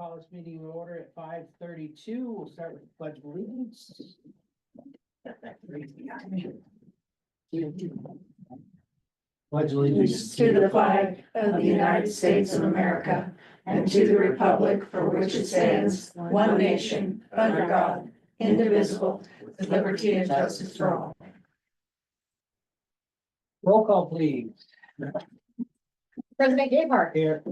Call this meeting in order at 5:32. We'll start with the pledge of allegiance. Pledge allegiance To the flag of the United States of America and to the republic for which it stands, one nation, under God, indivisible, with liberty and justice for all. Roll call, please. President Gabehart. Here.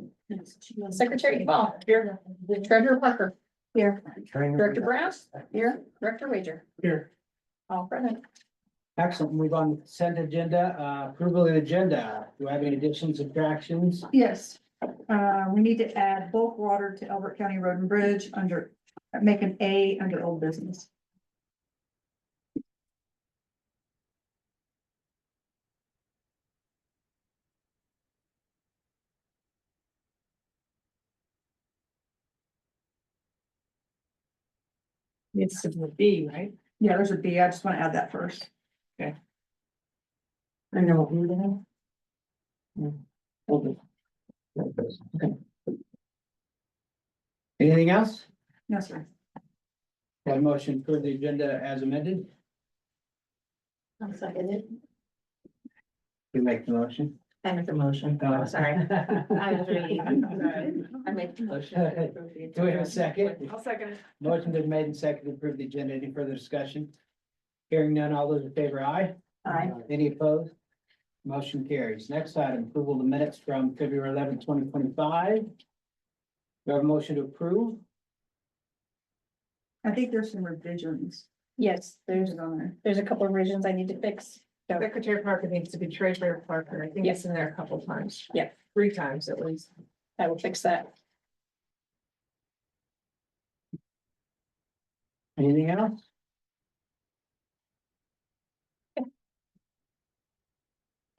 Secretary Ball. Here. Treasurer Parker. Here. Director Brown. Here. Director Wager. Here. All present. Excellent. Move on to the consent agenda. Approval of the agenda. Do I have any additions, subtractions? Yes, we need to add bulk water to Elbert County Road and Bridge under, make an A under old business. It's a B, right? Yeah, there's a B. I just want to add that first. I know what we're doing. Okay. Anything else? No, sir. Got a motion for the agenda as amended? I'll second it. You make the motion. I make the motion. Oh, sorry. I was reading. I make the motion. Do we have a second? I'll second it. Motion been made and seconded to approve the agenda. Any further discussion? Hearing none, all those in favor, aye? Aye. Any opposed? Motion carries. Next item, approval of the minutes from February 11, 2025. Do I have a motion to approve? I think there's some revisions. Yes, There's it on there. there's a couple of revisions I need to fix. So, Secretary Parker needs to be Treasurer Parker. I think Yeah. it's in there a couple times. Yeah. 3 times at least. I will fix that. Anything else?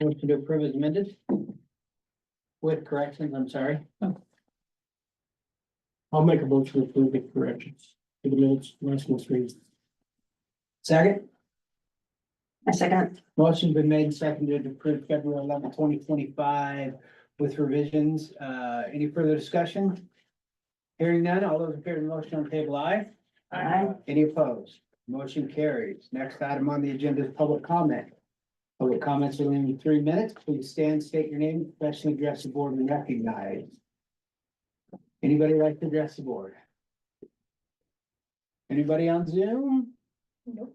Motion to approve is amended? With corrections, I'm sorry. I'll make a motion to approve the corrections to the minutes, last month's reading. Second, A second. motion been made and seconded to approve February 11, 2025 with revisions. Any further discussion? Hearing none, all those in favor of the motion on the table, aye? Aye. Any opposed? Motion carries. Next item on the agenda is public comment. Public comments are limited to 3 minutes. Please stand, state your name, professionally address the board when recognized. Anybody like to address the board? Anybody on Zoom? Nope.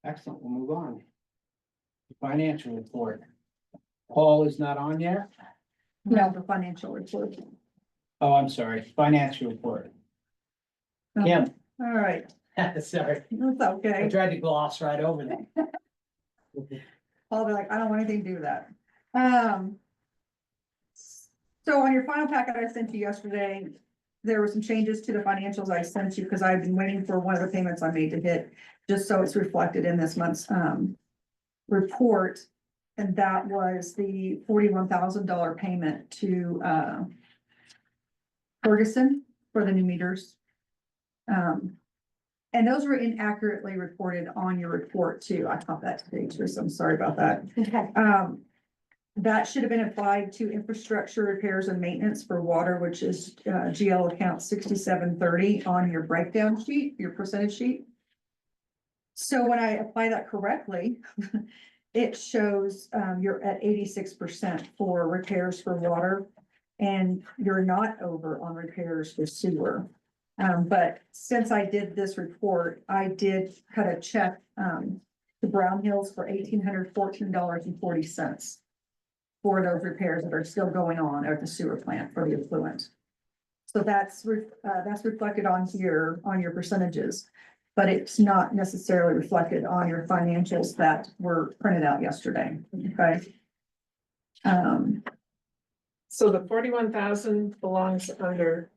Excellent, we'll move on. Financial report. Paul is not on yet? No, the financial report. Oh, I'm sorry, financial report. Kim, All right, sorry, that's I okay. tried to gloss right over that. I'll be like, I don't want anything to do with that. So on your final packet I sent you yesterday, there were some changes to the financials I sent you because I've been waiting for one of the payments I made to hit, just so it's reflected in this month's report. And that was the $41,000 payment to Ferguson for the new meters. And those were inaccurately reported on your report too. I caught that today, Trish. I'm sorry about that. Okay. That should have been applied to infrastructure repairs and maintenance for water, which is GL account 6730 on your breakdown sheet, your percentage sheet. So when I apply that correctly, it shows you're at 86% for repairs for water, and you're not over on repairs for sewer. But since I did this report, I did cut a check to Brown Hills for $1,814.40 for those repairs that are still going on at the sewer plant for the effluent. So that's reflected on your percentages, but it's not necessarily reflected on your financials that were printed out yesterday, okay? So the 41,000 belongs under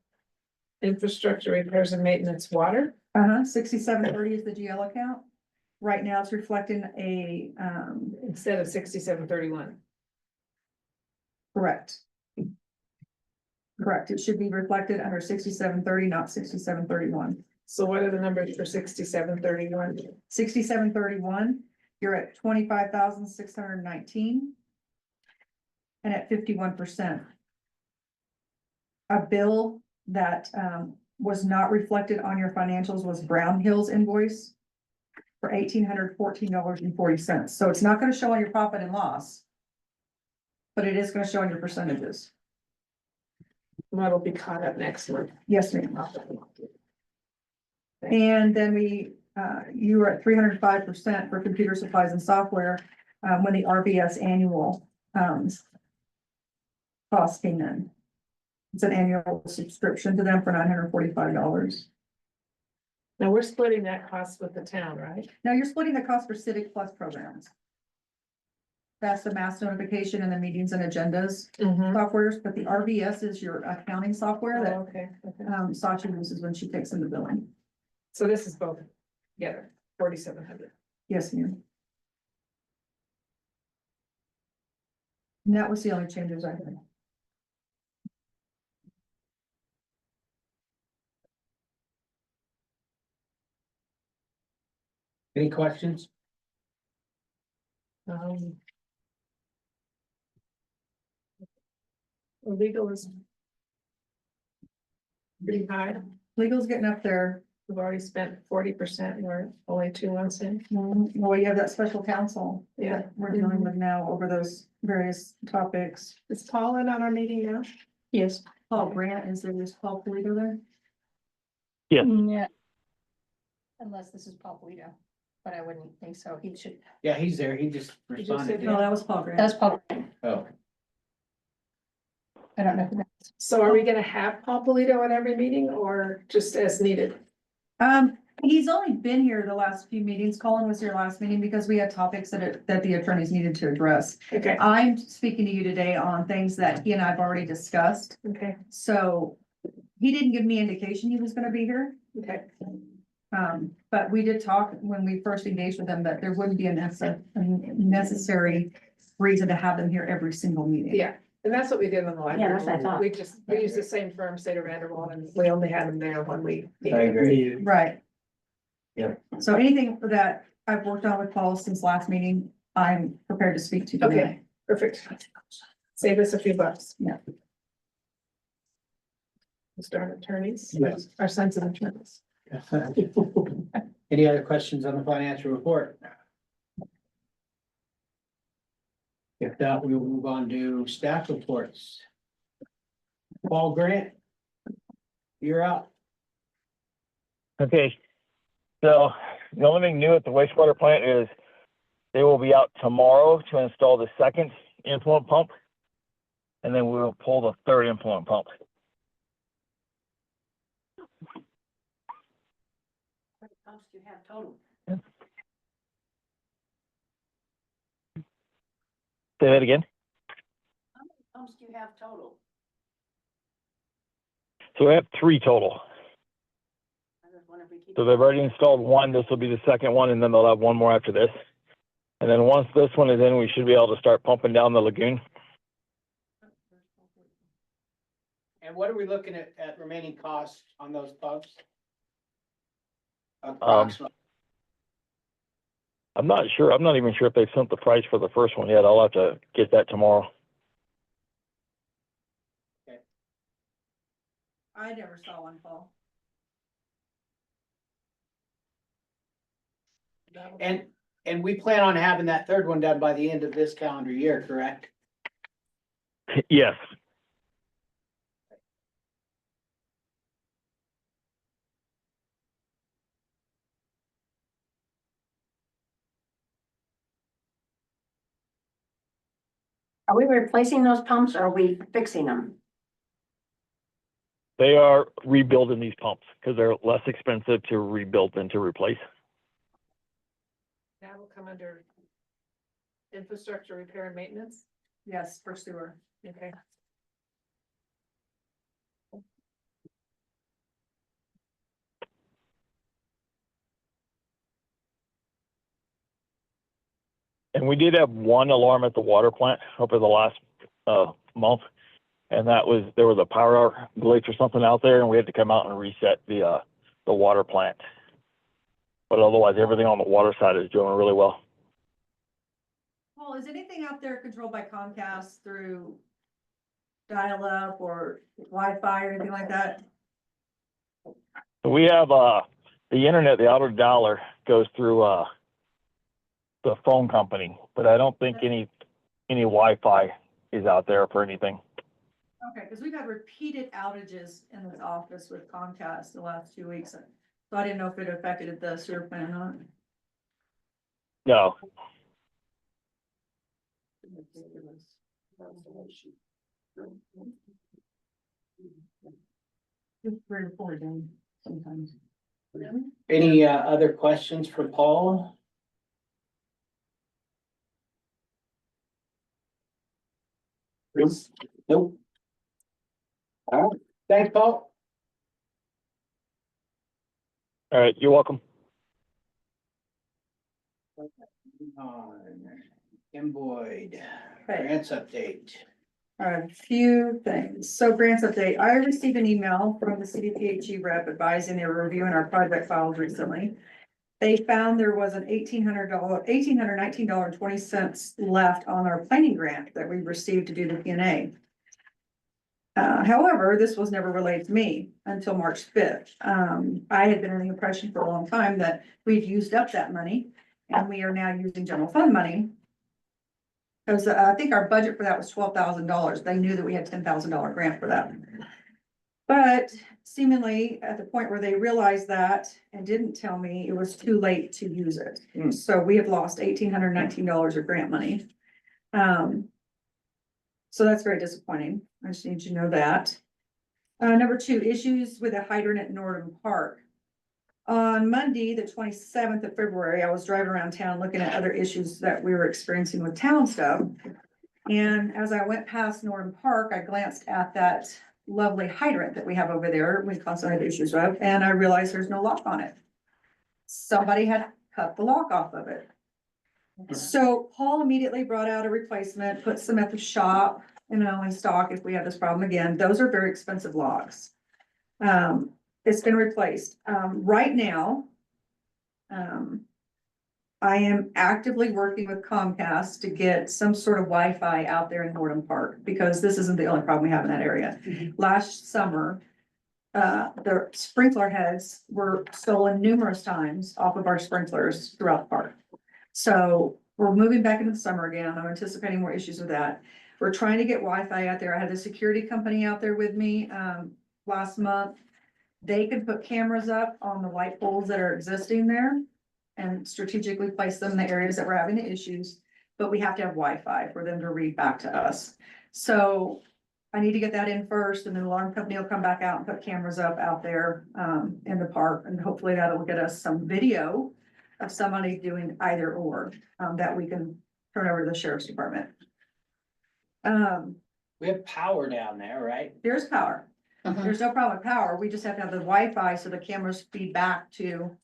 infrastructure repairs and maintenance water. 6730 is the GL account. Right now it's reflecting a, Instead of 6731. correct. Correct, it should be reflected under 6730, not 6731. So what are the numbers for 6731? 6731, you're at 25,619. And at 51%. A bill that, was not reflected on your financials was Brown Hill's invoice for $1,814.40. So it's not gonna show on your profit and loss, but it is gonna show on your percentages. That'll be caught up next month. Yes, ma'am. And then you were at 305% for computer supplies and software, when the RBS annual, cost came in. It's an annual subscription to them for $945. Now, we're splitting that cost with the town, right? Now you're splitting the cost for Civic Plus programs. That's the mass notification and the meetings and agendas Mm-hmm. softwares, but the RBS is your accounting software that, Okay, okay. Sachi uses when she takes in the billing. So this is both together, 4,700. Yes, ma'am. And that was the only changes I made. Any questions? Legal is pretty high. Legal's getting up there. We've already spent 40%, we're only 2 months in. Well, you have that special counsel Yeah. that we're dealing with now over those various topics. Is Paul in on our meeting now? Yes. Paul Grant, is there, is Paul Polito there? Yeah. Unless this is Paul Polito, but I wouldn't think so. He should, Yeah, he's there. He just just responded. said No, that was Paul Grant. that's Paul. Oh, I don't know who that is. So are we gonna have Paul Polito at every meeting or just as needed? He's only been here the last few meetings. Colin was here last meeting because we had topics that the attorneys needed to address. Okay, I'm speaking to you today on things that he and I have already discussed. okay, So he didn't give me indication he was gonna be here. okay. But we did talk when we first engaged with them that there wouldn't be a necessary reason to have them here every single meeting. Yeah, and that's what we did on the library. Yeah, that's what I thought. We used the same firm, State of Vanderbilt, and we only had them there when we. I agree. Right. Yep. So anything that I've worked on with Paul since last meeting, I'm prepared to speak to today. Okay, perfect. Save us a few bucks. Yeah. Start attorneys, Yes. our sons of attorneys. Any other questions on the financial report? If not, we will move on to staff reports. Paul Grant, you're up. Okay, so the only thing new at the wastewater plant is they will be out tomorrow to install the second influent pump. And then we'll pull the third influent pump. How many pumps do you have total? Say that again. How many pumps do you have total? So we have 3 total. I just wonder if we keep. So they've already installed one. This will be the second one, and then they'll have one more after this. And then once this one is in, we should be able to start pumping down the lagoon. And what are we looking at remaining costs on those pumps? Um, Approximately. I'm not sure. I'm not even sure if they've sent the price for the first one yet. I'll have to get that tomorrow. I never saw one, Paul. And we plan on having that third one done by the end of this calendar year, correct? Yes. Are we replacing those pumps or are we fixing them? They are rebuilding these pumps because they're less expensive to rebuild than to replace. That will come under infrastructure repair and maintenance. Yes, for sewer. Okay. And we did have one alarm at the water plant over the last month. And that was, there was a power glitch or something out there and we had to come out and reset the water plant. But otherwise, everything on the water side is doing really well. Paul, is anything out there controlled by Comcast through dial-up or Wi-Fi or anything like that? So we have, the internet, the auto dollar goes through, the phone company, but I don't think any Wi-Fi is out there for anything. Okay, because we've had repeated outages in this office with Comcast the last 2 weeks. So I didn't know if it affected the sewer plant or not. No, It's 3 or 4 days sometimes. Any other questions for Paul? Nope. All right, thanks, Paul. all right, you're welcome. Kim Boyd, Okay. grants update. All right, a few things. So grants update, I received an email from the CDPHE rep advising they were reviewing our project files recently. They found there was an $1,819.20 left on our planning grant that we received to do the P&A. However, this was never relayed to me until March 5th. I had been under the impression for a long time that we'd used up that money and we are now using general fund money. Because I think our budget for that was $12,000. They knew that we had $10,000 grant for that. But seemingly at the point where they realized that and didn't tell me, it was too late to use it. Hmm. So we have lost $1,819 of grant money. So that's very disappointing. I just need you to know that. Number 2, issues with a hydrant at Norton Park. On Monday, the 27th of February, I was driving around town looking at other issues that we were experiencing with town stuff. And as I went past Norton Park, I glanced at that lovely hydrant that we have over there. We constantly have issues with, and I realized there's no lock on it. Somebody had cut the lock off of it. So Paul immediately brought out a replacement, put some at the shop, in stock if we have this problem again. Those are very expensive locks. It's been replaced. Right now, I am actively working with Comcast to get some sort of Wi-Fi out there in Norton Park, because this isn't the only problem we have in that area. Last summer, the sprinkler heads were stolen numerous times off of our sprinklers throughout the park. So we're moving back into the summer again. I'm anticipating more issues with that. We're trying to get Wi-Fi out there. I had the security company out there with me, last month. They could put cameras up on the light poles that are existing there and strategically place them in the areas that we're having the issues, but we have to have Wi-Fi for them to read back to us. So I need to get that in first, and then the alarm company will come back out and put cameras up out there in the park, and hopefully that'll get us some video of somebody doing either or that we can turn over to the sheriff's department. We have power down there, right? There's power. There's no problem with power. We just have to have the Wi-Fi so the cameras feed back to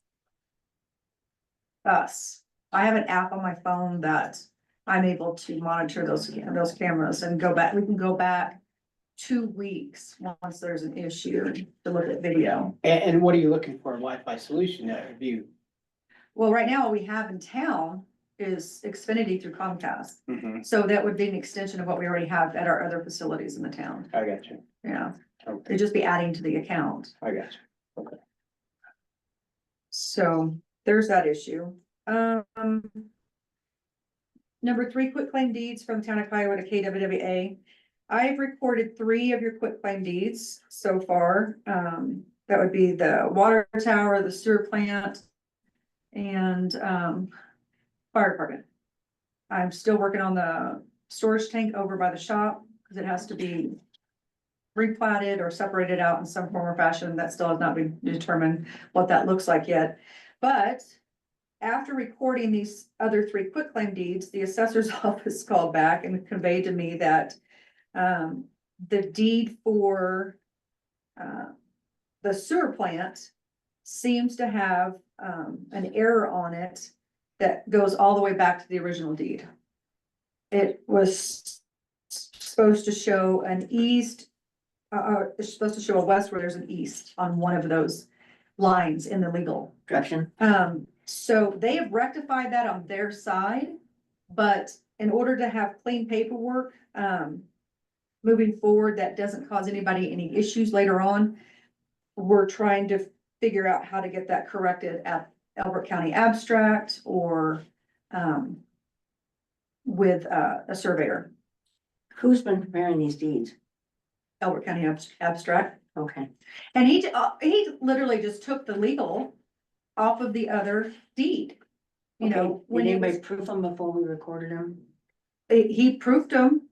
us. I have an app on my phone that I'm able to monitor those cameras and go back. We can go back 2 weeks once there's an issue to look at video. And what are you looking for, a Wi-Fi solution to review? Well, right now what we have in town is Xfinity through Comcast. So that would be an extension of what we already have at our other facilities in the town. I got you. Yeah, Okay, it'd just be adding to the account. I got you. So there's that issue. Number 3, quitclaim deeds from the town of Kiowa to KWWA. I've recorded 3 of your quitclaim deeds so far. That would be the water tower, the sewer plant, and fire department. I'm still working on the storage tank over by the shop, because it has to be replatted or separated out in some form or fashion. That still has not been determined what that looks like yet. But after recording these other 3 quitclaim deeds, the assessor's office called back and conveyed to me that the deed for the sewer plant seems to have an error on it that goes all the way back to the original deed. It was supposed to show an east, it's supposed to show a west where there's an east on one of those lines in the legal. Gotcha. So they have rectified that on their side, but in order to have clean paperwork, moving forward, that doesn't cause anybody any issues later on, we're trying to figure out how to get that corrected at Elbert County Abstract or, with, a surveyor, Who's been preparing these deeds? Elbert County Abstract. Okay, And he literally just took the legal off of the other deed. You know, okay, when did it anybody was, proof them before we recorded them? he proofed them.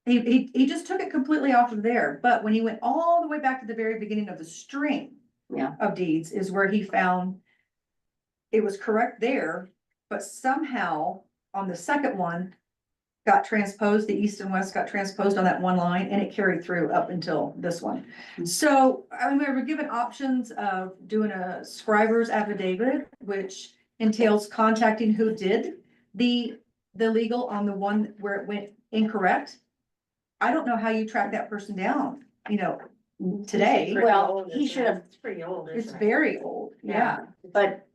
He just took it completely off of there, but when he went all the way back to the very beginning of the string Yeah, of deeds is where he found it was correct there, but somehow on the second one got transposed, the east and west got transposed on that one line and it carried through up until this one. So, I mean, we were given options of doing a scriber's affidavit, which entails contacting who did the legal on the one where it went incorrect. I don't know how you track that person down, you know, today. Pretty Well, old, he isn't should it? have- It's pretty old, It's isn't it? very old, yeah. but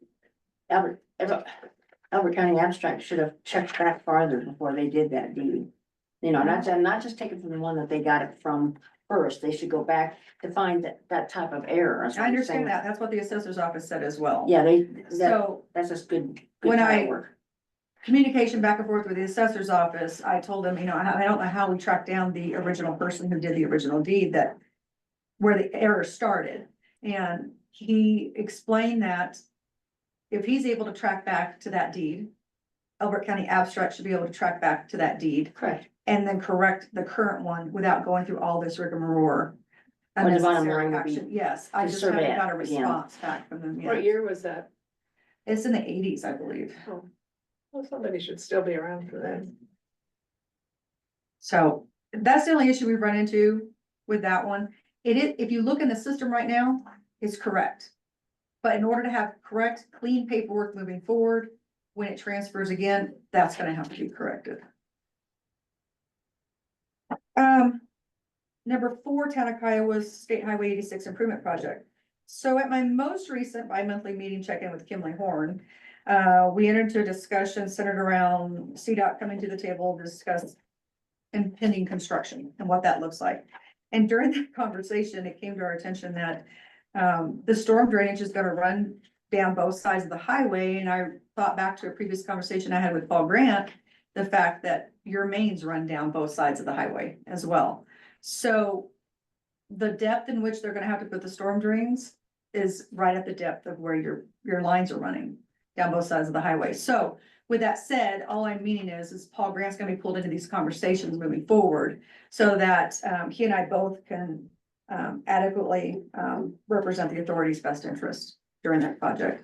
Albert County Abstract should have checked back farther before they did that deed. You know, not just take it from the one that they got it from first, they should go back to find that type of error. That's what I I'm understand saying. that. That's what the assessor's office said as well. Yeah, So that's just good when title work. communication back and forth with the assessor's office, I told him, you know, I don't know how we tracked down the original person who did the original deed that where the error started. And he explained that if he's able to track back to that deed, Elbert County Abstract should be able to track back to that deed Correct. and then correct the current one without going through all this rigmarole. Well, the bottom Unnecessary line would be action. Yes, I to just survey haven't got a it again. response back from them What yet. year was that? It's in the eighties, I believe. Well, somebody should still be around for that. So that's the only issue we've run into with that one. It is, if you look in the system right now, it's correct. But in order to have correct, clean paperwork moving forward, when it transfers again, that's gonna have to be corrected. Number 4, Town of Kiowa's State Highway 86 Improvement Project. So at my most recent bi-monthly meeting check-in with Kimley Horn, we entered into a discussion centered around CDOT coming to the table to discuss impending construction and what that looks like. And during that conversation, it came to our attention that the storm drainage is gonna run down both sides of the highway, and I thought back to a previous conversation I had with Paul Grant, the fact that your mains run down both sides of the highway as well. So the depth in which they're gonna have to put the storm drains is right at the depth of where your lines are running down both sides of the highway. So with that said, all I'm meaning is Paul Grant's gonna be pulled into these conversations moving forward so that he and I both can adequately represent the authority's best interest during that project.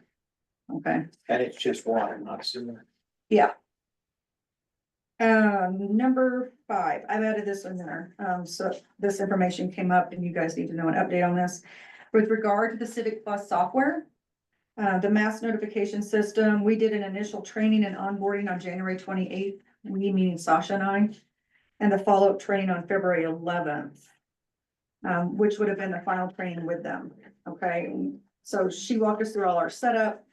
Okay, And it's just water, not sewer. yeah. Number 5, I've added this in there. So this information came up and you guys need to know an update on this. With regard to the Civic Plus software, the mass notification system, we did an initial training and onboarding on January 28th. We meaning Sasha and I, and the follow-up training on February 11th. Which would have been the final training with them, okay? So she walked us through all our setup.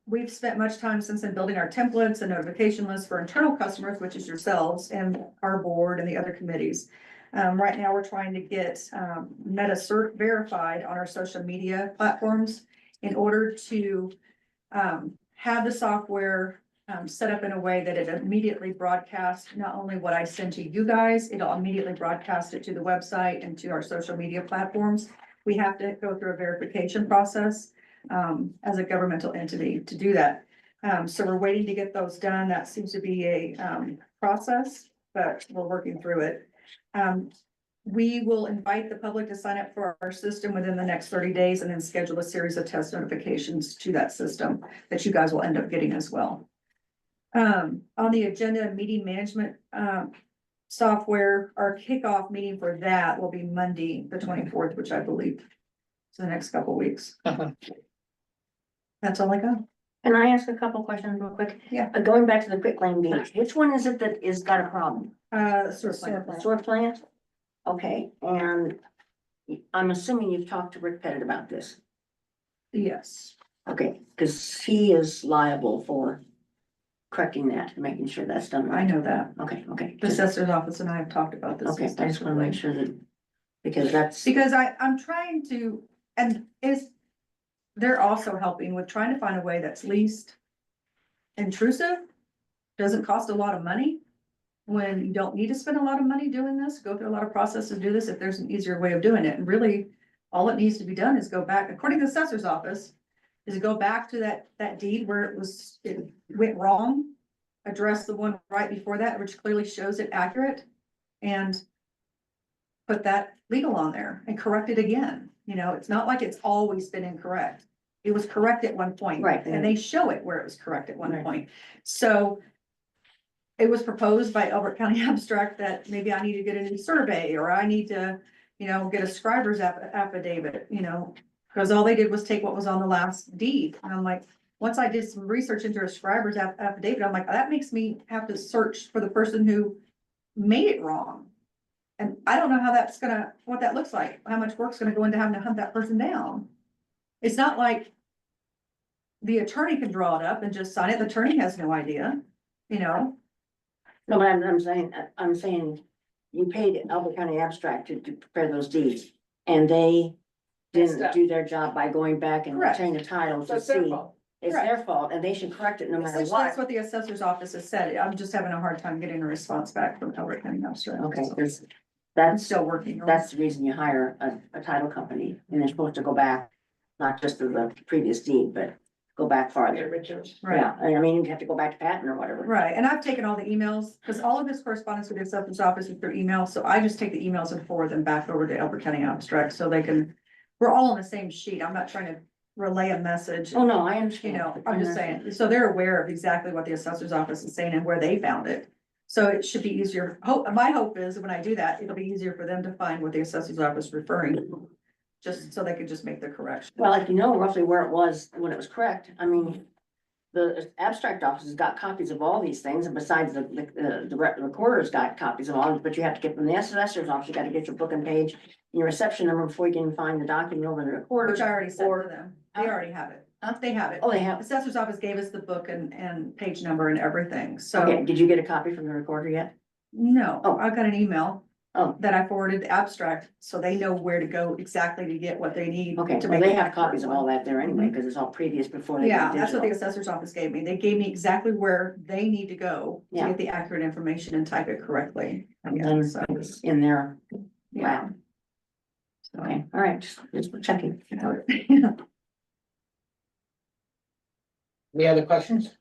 We've spent much time since then building our templates and notification lists for internal customers, which is yourselves and our board and the other committees. Right now, we're trying to get Meta Cert verified on our social media platforms in order to have the software set up in a way that it immediately broadcasts not only what I send to you guys, it'll immediately broadcast it to the website and to our social media platforms. We have to go through a verification process as a governmental entity to do that. So we're waiting to get those done. That seems to be a process, but we're working through it. We will invite the public to sign up for our system within the next 30 days and then schedule a series of test notifications to that system that you guys will end up getting as well. On the agenda, meeting management software, our kickoff meeting for that will be Monday, the 24th, which I believe is the next couple weeks. That's all I got. Can I ask a couple questions real quick? Yeah. Going back to the quitclaim deeds, which one is it that is got a problem? Sewer plant. The sewer plant? Okay, and I'm assuming you've talked to Rick Pettit about this. Yes, Okay, because he is liable for correcting that and making sure that's done I right. know that. Okay. The assessor's office and I have talked about this. Okay, I just want to make sure that, because that's, Because I'm trying to and they're also helping with trying to find a way that's least intrusive, doesn't cost a lot of money. When you don't need to spend a lot of money doing this, go through a lot of processes to do this, if there's an easier way of doing it, and really, all it needs to be done is go back, according to the assessor's office, is to go back to that deed where it went wrong, address the one right before that, which clearly shows it accurate, and put that legal on there and correct it again. You know, it's not like it's always been incorrect. It was correct at one point. Right. And they show it where it was correct at one Right. point. So it was proposed by Elbert County Abstract that maybe I need to get a new survey, or I need to, get a scriber's affidavit, because all they did was take what was on the last deed. And I'm like, once I did some research into a scriber's affidavit, I'm like, that makes me have to search for the person who made it wrong. And I don't know how what that looks like, how much work's gonna go into having to hunt that person down. It's not like the attorney can draw it up and just sign it. The attorney has no idea, No, but I'm saying you paid Albert County Abstract to prepare those deeds, and they didn't Messed do their job by going back and Correct. returning the title So to it's their see. fault. It's Correct. their fault, and they should correct it no matter Essentially, what. that's what the assessor's office has said. I'm just having a hard time getting a response back from Elbert County Abstract. Okay, So there's, I'm that's, still working on it. that's the reason you hire a title company, and they're supposed to go back, not just to the previous deed, but go back The farther. original. Right, Yeah, and I mean, you have to go back to Patton or whatever. right. And I've taken all the emails, because all of this correspondence with the assessor's office is through email. So I just take the emails and forward them back over to Elbert County Abstract so they can, we're all on the same sheet. I'm not trying to relay a message. Oh, no, I understand. I'm just saying, so they're aware of exactly what the assessor's office is saying and where they found it. So it should be easier. My hope is when I do that, it'll be easier for them to find what the assessor's office is referring to. Just so they could just make the correction. Well, if you know roughly where it was when it was correct, I mean, the abstract office has got copies of all these things, and besides the recorder's got copies of all, but you have to get from the assessor's office, you gotta get your book and page, and your reception number before you can find the document over the recorder. Which I already said or- to them. They already have it. They have it. Oh, they have, Assessor's office gave us the book and page number and everything. okay, So, did you get a copy from the recorder yet? no, Oh. I've got an email Oh, that I forwarded the abstract, so they know where to go exactly to get what they need. okay, to well, make they it have accurate copies of one. all that there anyway, because it's all previous before they Yeah, did that's what the digital. assessor's office gave me. They gave me exactly where they need to go to Yeah. get the accurate information and type it correctly. And then So, it's in there, yeah. wow, So- okay, all right, just checking. Any other questions?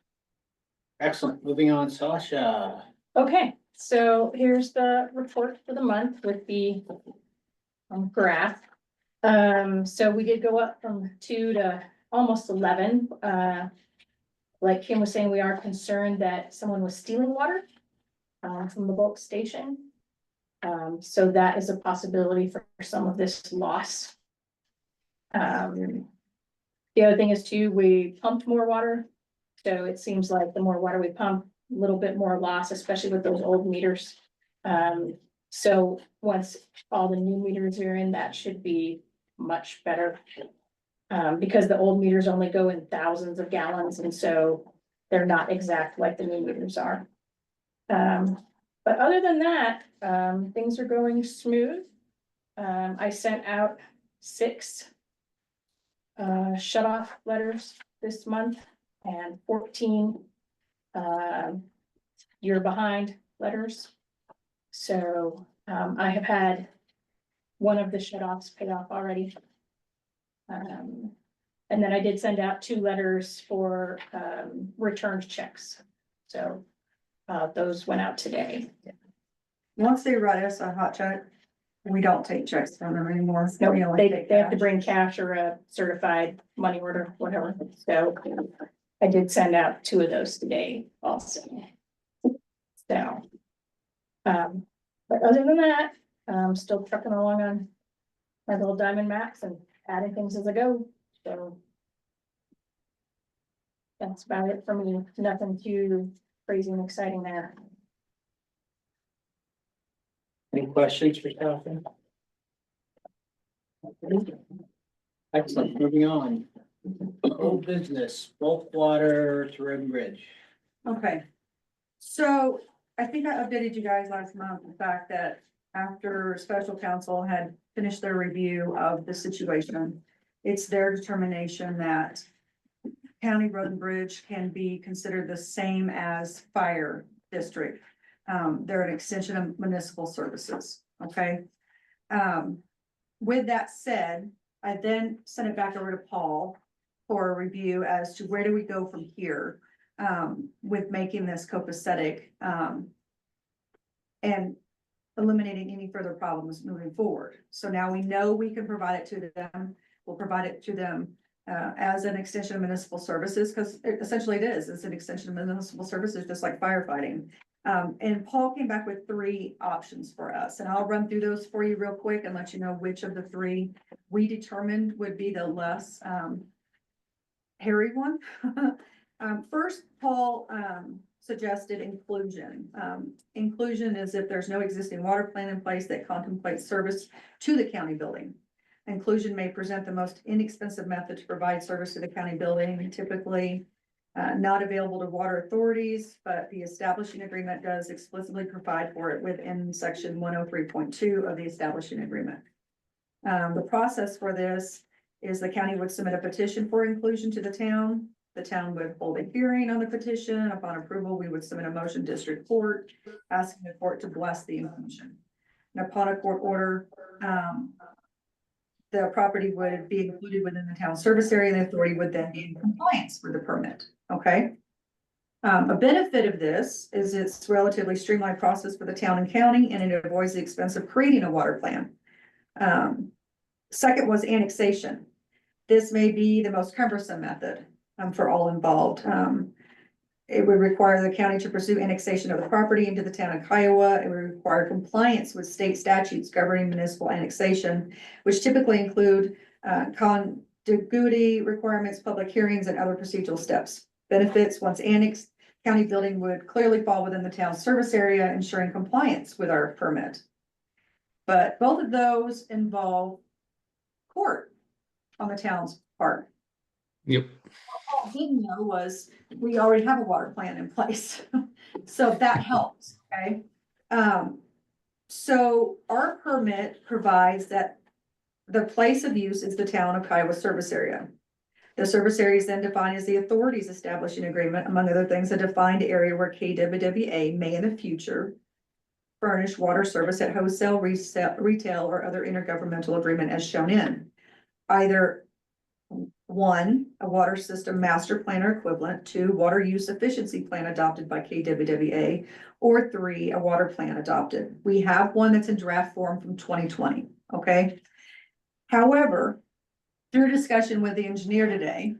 Excellent. Moving on, Sasha. Okay, so here's the report for the month with the graph. So we did go up from 2 to almost 11. Like Kim was saying, we are concerned that someone was stealing water from the bulk station. So that is a possibility for some of this loss. The other thing is too, we pumped more water. So it seems like the more water we pump, a little bit more loss, especially with those old meters. So once all the new meters are in, that should be much better. Because the old meters only go in thousands of gallons, and so they're not exact like the new meters are. But other than that, things are going smooth. I sent out 6 shut-off letters this month and 14 you're behind letters. So I have had one of the shut-offs paid off already. And then I did send out 2 letters for returned checks. So those went out today. Once they write us a hot check, we don't take checks from them anymore. No, We only take they have to cash. bring cash or a certified money order, whatever. So I did send out 2 of those today also. So. But other than that, I'm still trucking along on my little Diamond Max and adding things as I go, so. That's about it for me, nothing too crazy and exciting there. Any questions for Catherine? Excellent. Moving on. Old business, bulk water to Road and Bridge. Okay. So I think I updated you guys last month, the fact that after special counsel had finished their review of the situation, It's their determination that county road and bridge can be considered the same as fire district. They're an extension of municipal services, okay? With that said, I then sent it back over to Paul for a review as to where do we go from here, with making this copacetic, and eliminating any further problems moving forward. So now we know we can provide it to them. We'll provide it to them as an extension of municipal services, because essentially it is, it's an extension of municipal services, just like firefighting. And Paul came back with 3 options for us, and I'll run through those for you real quick and let you know which of the 3 we determined would be the less hairy one. First, Paul suggested inclusion. Inclusion is if there's no existing water plan in place that contemplates service to the county building. Inclusion may present the most inexpensive method to provide service to the county building, typically not available to water authorities, but the establishing agreement does explicitly provide for it within section 103.2 of the establishing agreement. The process for this is the county would submit a petition for inclusion to the town. The town would hold a hearing on the petition. Upon approval, we would submit a motion to district court, asking the court to bless the inclusion. And upon a court order, the property would be included within the town service area, and the authority would then be in compliance with the permit, okay? A benefit of this is it's relatively streamlined process for the town and county, and it avoids the expense of creating a water plan. Second was annexation. This may be the most cumbersome method for all involved. It would require the county to pursue annexation of the property into the town of Kiowa. It would require compliance with state statutes governing municipal annexation, which typically include contiguity requirements, public hearings, and other procedural steps. Benefits: once annexed, county building would clearly fall within the town's service area, ensuring compliance with our permit. But both of those involve court on the town's part. Yep. What Paul didn't know was we already have a water plan in place. So that helps, okay? So our permit provides that the place of use is the town of Kiowa service area. The service area is then defined as the authority's establishing agreement, among other things, a defined area where KWWA may in the future furnish water service at wholesale, retail, or other intergovernmental agreement as shown in either 1, a water system master plan or equivalent, 2, water use efficiency plan adopted by KWWA, or 3, a water plan adopted. We have one that's in draft form from 2020, okay? However, through discussion with the engineer today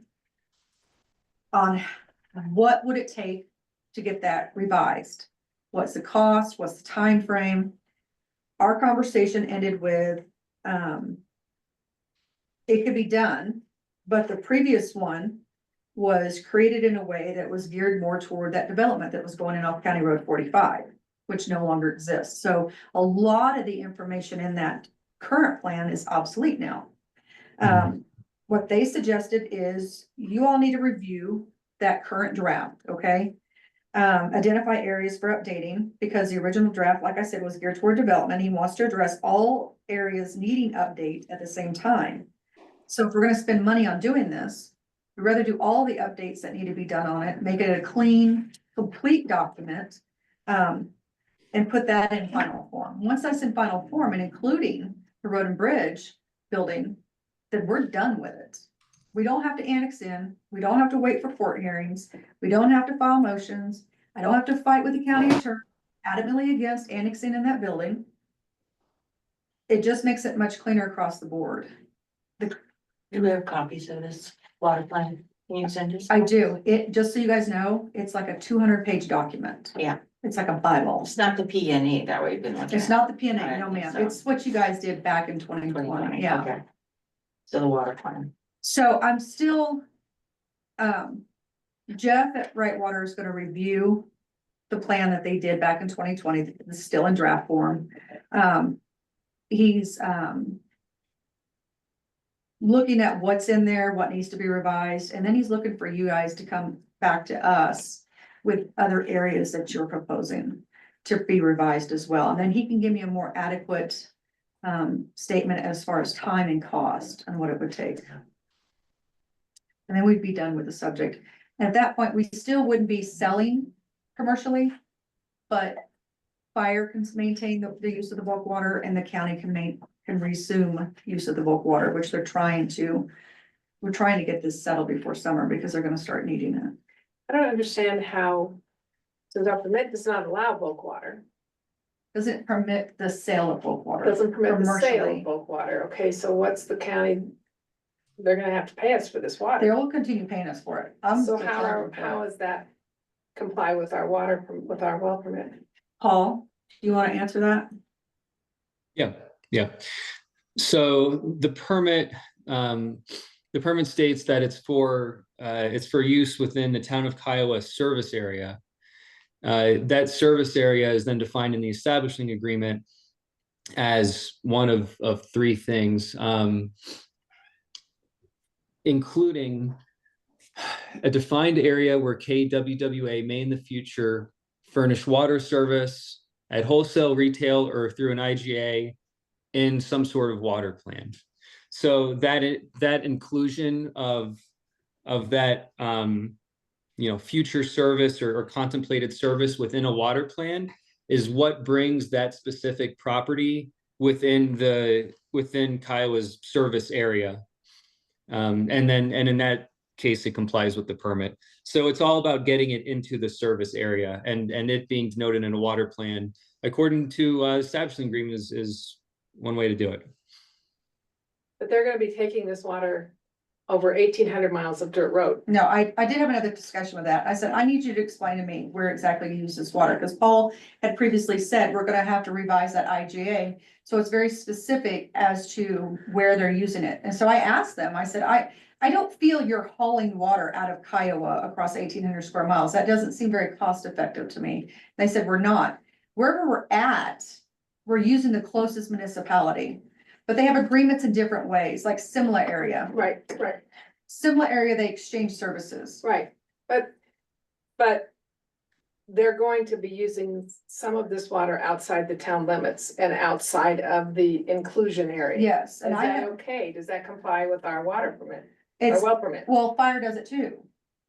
on what would it take to get that revised? What's the cost? What's the time frame? Our conversation ended with, it could be done, but the previous one was created in a way that was geared more toward that development that was going in off County Road 45, which no longer exists. So a lot of the information in that current plan is obsolete now. What they suggested is you all need to review that current draft, okay? Identify areas for updating, because the original draft, like I said, was geared toward development. He wants to address all areas needing update at the same time. So if we're gonna spend money on doing this, we'd rather do all the updates that need to be done on it, make it a clean, complete document, and put that in final form. Once that's in final form and including the road and bridge building, then we're done with it. We don't have to annex in. We don't have to wait for court hearings. We don't have to file motions. I don't have to fight with the county attorney adamantly against annexing in that building. It just makes it much cleaner across the board. Do we have copies of this water plan? Can you send us? I do. It, just so you guys know, it's like a 200-page document. Yeah. It's like a Bible. It's not the PNE that we've been looking at. It's not the PNA, I no think ma'am. so. It's what you guys did back in 2020, yeah. Okay. So the water plan. So I'm still, Jeff at Brightwater is gonna review the plan that they did back in 2020. It's still in draft form. He's, looking at what's in there, what needs to be revised, and then he's looking for you guys to come back to us with other areas that you're proposing to be revised as well. And then he can give me a more adequate statement as far as time and cost and what it would take. And then we'd be done with the subject. And at that point, we still wouldn't be selling commercially. But fire can maintain the use of the bulk water and the county can resume use of the bulk water, which they're trying to. We're trying to get this settled before summer because they're gonna start needing it. I don't understand how, since our permit does not allow bulk water, Doesn't permit the sale of bulk water. doesn't permit the sale commercially. of bulk water, okay, so what's the county? They're gonna have to pay us for this water. They'll continue paying us for it. So how is that comply with our water, with our well permit? Paul, do you wanna answer that? Yeah. So the permit states that it's for use within the town of Kiowa service area. That service area is then defined in the establishing agreement as one of three things, including a defined area where KWWA may in the future furnish water service at wholesale, retail, or through an IGA in some sort of water plan. So that inclusion of that future service or contemplated service within a water plan is what brings that specific property within Kiowa's service area. And in that case, it complies with the permit. So it's all about getting it into the service area and it being denoted in a water plan, according to establishing agreement is one way to do it. But they're gonna be taking this water over 1,800 miles of dirt road. No, I did have another discussion with that. I said, I need you to explain to me where exactly you use this water, because Paul had previously said we're gonna have to revise that IGA. So it's very specific as to where they're using it. And so I asked them, I said, I don't feel you're hauling water out of Kiowa across 1,800 square miles. That doesn't seem very cost effective to me. They said, we're not. Wherever we're at, we're using the closest municipality. But they have agreements in different ways, like Simla area. Right. Simla area, they exchange services. Right, but they're going to be using some of this water outside the town limits and outside of the inclusion area. Yes, Is and that okay? Does that comply with our water permit, our it's, well permit? well, fire does it too.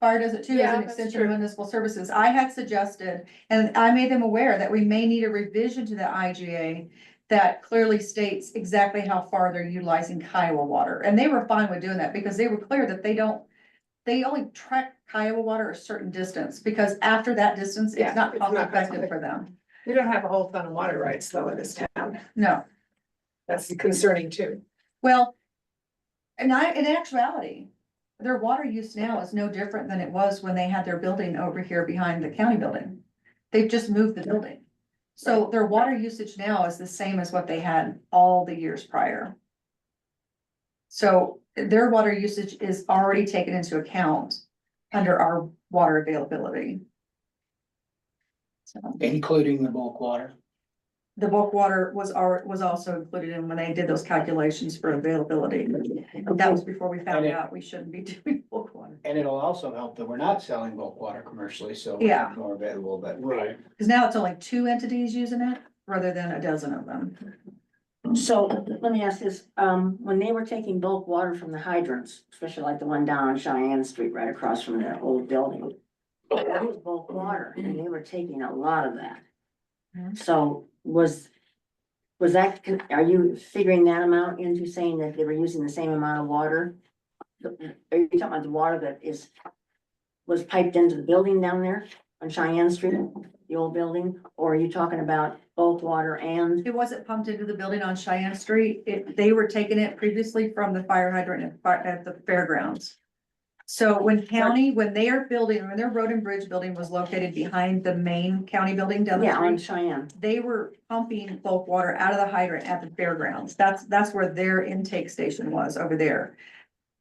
Fire does it too as Yeah, an that's extension of true. municipal services. I had suggested, and I made them aware that we may need a revision to the IGA that clearly states exactly how far they're utilizing Kiowa water. And they were fine with doing that because they were clear that they only track Kiowa water a certain distance, because after that distance, Yeah, it's not it's cost not effective cost for them. We don't have a whole ton of water rights though in this town. No, That's concerning too. well, in actuality, their water use now is no different than it was when they had their building over here behind the county building. They've just moved the building. So their water usage now is the same as what they had all the years prior. So their water usage is already taken into account under our water availability. So Including the bulk water. the bulk water was also included in when they did those calculations for availability. That was before we found And it- out we shouldn't be doing bulk water. And it'll also help that we're not selling bulk water commercially, so. Yeah. it's more available, but. Right. Cause now it's only 2 entities using it rather than a dozen of them. So let me ask this, when they were taking bulk water from the hydrants, especially like the one down on Cheyenne Street, right across from their old building. That was bulk water, and they were taking a lot of that. Mhm. So was that, are you figuring that amount into saying that they were using the same amount of water? Are you talking about the water that was piped into the building down there on Cheyenne Street, the old building? Or are you talking about bulk water and? It wasn't pumped into the building on Cheyenne Street. They were taking it previously from the fire hydrant at the fairgrounds. So when their road and bridge building was located behind the main county building down the Yeah, on street, Cheyenne. they were pumping bulk water out of the hydrant at the fairgrounds. That's where their intake station was over there.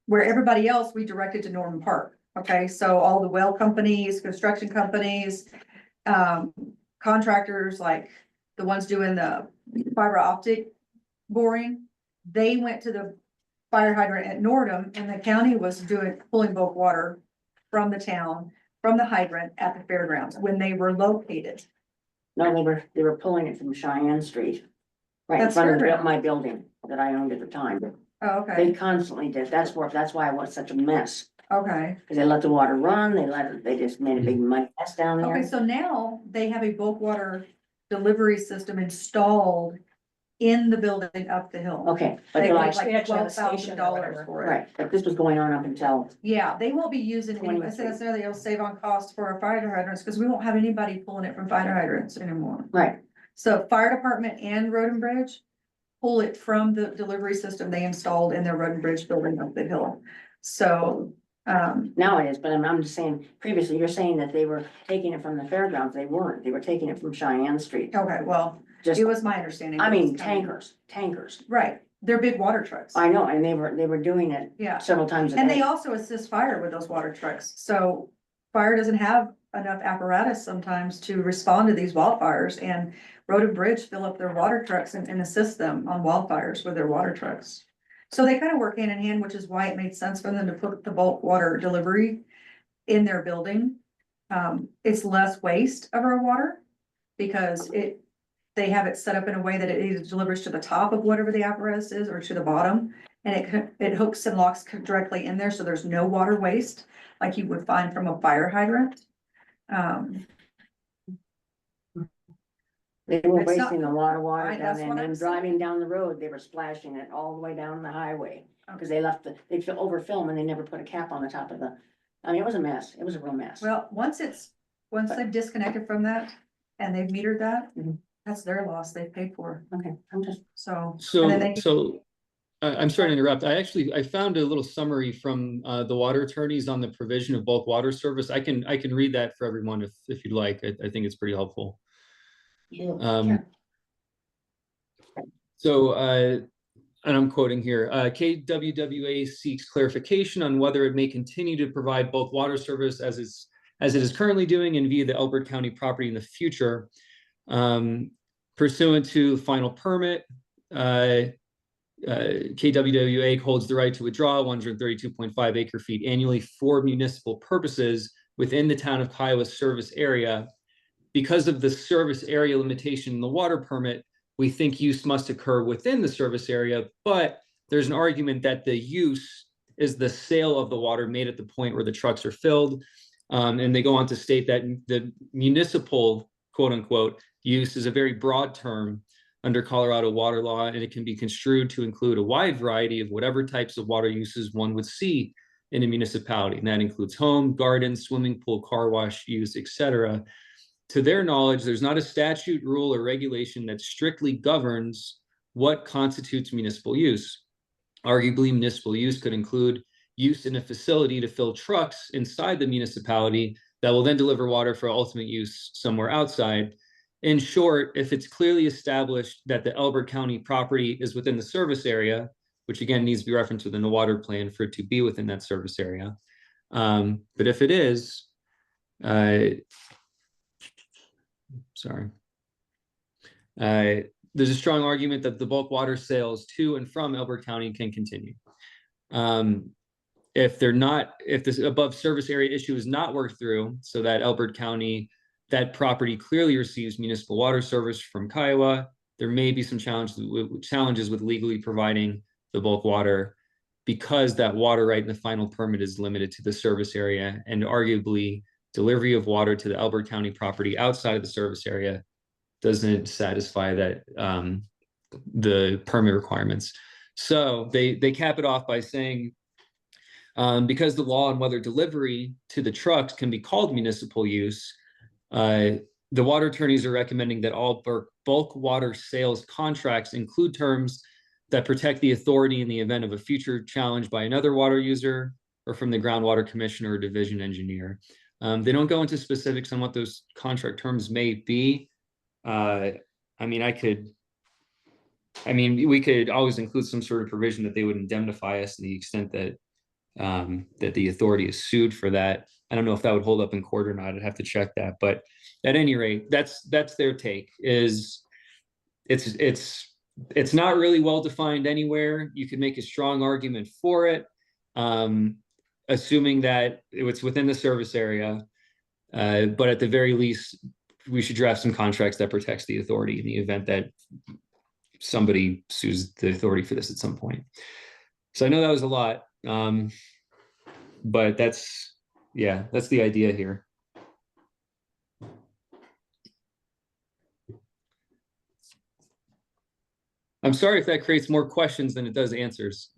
Where everybody else, we directed to Norman Park. Okay, so all the well companies, construction companies, contractors, like the ones doing the fiber optic boring, they went to the fire hydrant at Nordum, and the county was pulling bulk water from the town, from the hydrant at the fairgrounds when they were located. No, they were pulling it from Cheyenne Street. Right in That's front of fairground. my building that I owned at the time. Oh, They okay. constantly did. That's why it was such a mess. Okay, Cause they let the water run, they just made a big mud mess down okay, there. so now they have a bulk water delivery system installed in the building up the hill. Okay, but They they're paid like, We like had to have a $12,000 station or whatever. for it. right, but this was going on up until, Yeah, they won't be using, I 23. said necessarily it'll save on cost for our fire hydrants, because we won't have anybody pulling it from fire hydrants anymore. right, So fire department and road and bridge pull it from the delivery system they installed in their road and bridge building up the hill. So, now it is, but I'm just saying, previously, you're saying that they were taking it from the fairgrounds, they weren't, they were taking it from Cheyenne Street. okay, well, Just, it was my understanding. I it was mean, coming- tankers, Right, they're big water trucks. I know, and they were doing it Yeah, several times a and they day. also assist fire with those water trucks. So fire doesn't have enough apparatus sometimes to respond to these wildfires, and road and bridge fill up their water trucks and assist them on wildfires with their water trucks. So they kind of work hand in hand, which is why it made sense for them to put the bulk water delivery in their building. It's less waste of our water because they have it set up in a way that it either delivers to the top of whatever the apparatus is or to the bottom. And it hooks and locks directly in there, so there's no water waste like you would find from a fire hydrant. They were It's not- wasting a lot of water Right, down that's there, what and I'm then saying. driving down the road, they were splashing it all the way down the highway. Cause they left they overfill and they never put a cap on the top of I mean, it was a mess, it was a real mess. Well, once they've disconnected from that and they've metered that, Mhm. that's their loss, they've paid for, Okay, I'm just, so. and So, then they- I'm sorry to interrupt. I found a little summary from the water attorneys on the provision of bulk water service. I can read that for everyone if you'd like. I think it's pretty helpful. Sure. So, and I'm quoting here, KWWA seeks clarification on whether it may continue to provide bulk water service as it is currently doing and via the Elbert County property in the future. Pursuant to final permit, KWWA holds the right to withdraw 132.5 acre feet annually for municipal purposes within the town of Kiowa's service area. Because of the service area limitation in the water permit, we think use must occur within the service area, but there's an argument that the use is the sale of the water made at the point where the trucks are filled. And they go on to state that the municipal, quote unquote, use is a very broad term under Colorado water law, and it can be construed to include a wide variety of whatever types of water uses one would see in a municipality. And that includes home, garden, swimming pool, car wash use, etc. To their knowledge, there's not a statute, rule, or regulation that strictly governs what constitutes municipal use. Arguably, municipal use could include use in a facility to fill trucks inside the municipality that will then deliver water for ultimate use somewhere outside. In short, if it's clearly established that the Elbert County property is within the service area, which again needs to be referenced within the water plan for it to be within that service area. But if it is, sorry. There's a strong argument that the bulk water sales to and from Elbert County can continue. If this above service area issue is not worked through, so that Elbert County, that property clearly receives municipal water service from Kiowa, there may be some challenges with legally providing the bulk water because that water right in the final permit is limited to the service area, and arguably delivery of water to the Elbert County property outside of the service area doesn't satisfy that the permit requirements. So they cap it off by saying, because the law on whether delivery to the trucks can be called municipal use, the water attorneys are recommending that all bulk water sales contracts include terms that protect the authority in the event of a future challenge by another water user or from the groundwater commissioner or division engineer. They don't go into specifics on what those contract terms may be. We could always include some sort of provision that they would indemnify us in the extent that that the authority is sued for that. I don't know if that would hold up in court or not. I'd have to check that. But at any rate, that's their take. Is it's not really well defined anywhere. You could make a strong argument for it, assuming that it's within the service area. But at the very least, we should draft some contracts that protects the authority in the event that somebody sues the authority for this at some point. So I know that was a lot. But that's, yeah, that's the idea here. I'm sorry if that creates more questions than it does answers.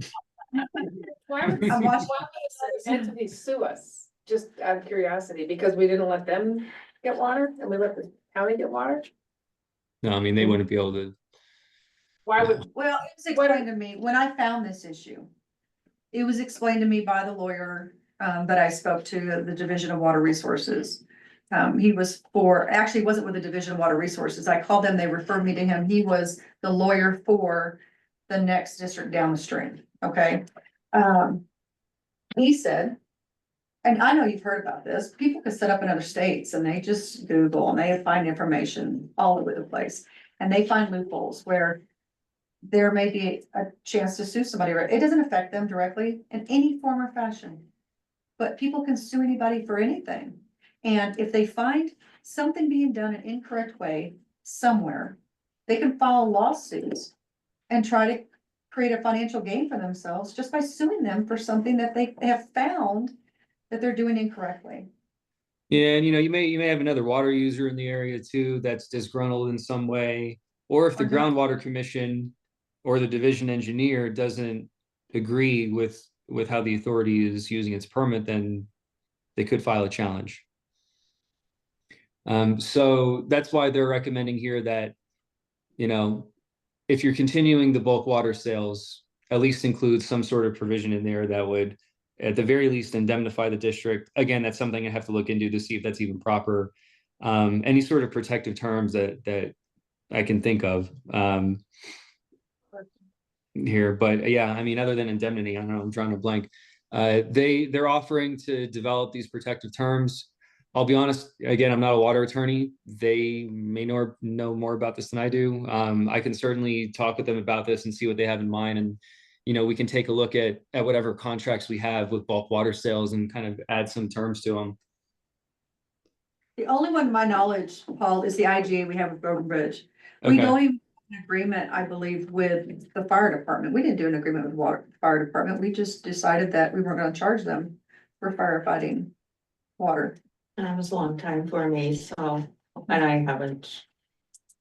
Why would I'm watching- entities sue us, just out of curiosity, because we didn't let them get water and we let the county get water? No, I mean, they wouldn't be able to. Why would, Well, it was explained to me, when I found this issue, it was explained to me by the lawyer, that I spoke to, the Division of Water Resources. He was actually, he wasn't with the Division of Water Resources. I called them, they referred me to him. He was the lawyer for the next district down the stream, okay? He said, and I know you've heard about this, people could set up in other states and they just Google and they find information all over the place. And they find loopholes where there may be a chance to sue somebody, right? It doesn't affect them directly in any form or fashion. But people can sue anybody for anything. And if they find something being done an incorrect way somewhere, they can file lawsuits and try to create a financial gain for themselves just by suing them for something that they have found that they're doing incorrectly. Yeah, and you may have another water user in the area too that's disgruntled in some way. Or if the Okay. groundwater commission or the division engineer doesn't agree with how the authority is using its permit, then they could file a challenge. So that's why they're recommending here that, if you're continuing the bulk water sales, at least include some sort of provision in there that would, at the very least, indemnify the district. Again, that's something I have to look into to see if that's even proper. Any sort of protective terms that I can think of here, but yeah, I mean, other than indemnity, I don't know, I'm drawing a blank. They're offering to develop these protective terms. I'll be honest, again, I'm not a water attorney. They may know more about this than I do. I can certainly talk with them about this and see what they have in mind. And, we can take a look at whatever contracts we have with bulk water sales and kind of add some terms to them. The only one to my knowledge, Paul, is the IGA we have with Broken Bridge. We Okay. don't even have an agreement, I believe, with the fire department. We didn't do an agreement with fire department. We just decided that we weren't gonna charge them for firefighting water. And it was a long time for me, so, and I haven't.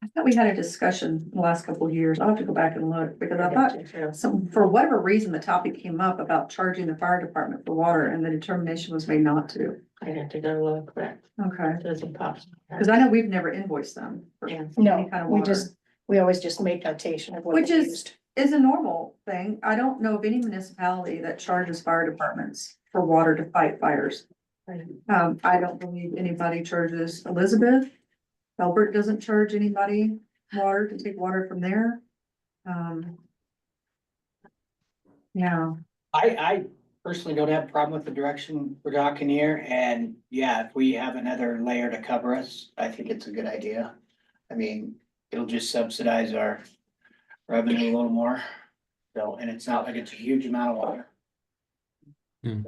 I thought we had a discussion in the last couple of years. I'll have to go back and look because I thought for whatever reason, the topic came up about charging the fire department for water and the determination was made not to. I'd have to go look, but Okay, it doesn't pop. because I know we've never invoiced them for Yeah. any No, kind of we water. we always just make notation of what Which we is- used. Is a normal thing. I don't know of any municipality that charges fire departments for water to fight fires. I don't believe anybody charges Elizabeth. Elbert doesn't charge anybody water to take water from there. Yeah, I personally don't have a problem with the direction we're talking here, and yeah, if we have another layer to cover us, I think it's a good idea. I mean, it'll just subsidize our revenue a little more, so, and it's not like it's a huge amount of water. and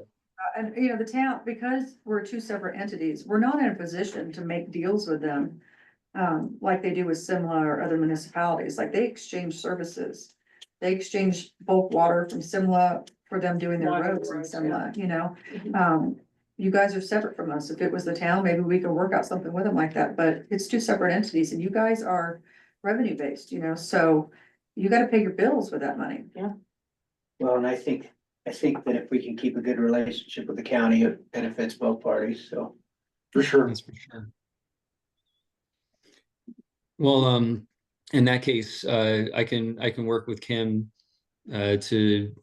the town, because we're two separate entities, we're not in a position to make deals with them. Like they do with Simla or other municipalities, like they exchange services. They exchange bulk water from Simla for them doing their Water roads in roads, Simla, Mhm. You guys are separate from us. If it was the town, maybe we could work out something with them like that, but it's two separate entities and you guys are revenue based, so you gotta pay your bills with that money. Well, and I think that if we can keep a good relationship with the county, it benefits both parties, so. For sure. That's for sure. Well, in that case, I can work with Kim to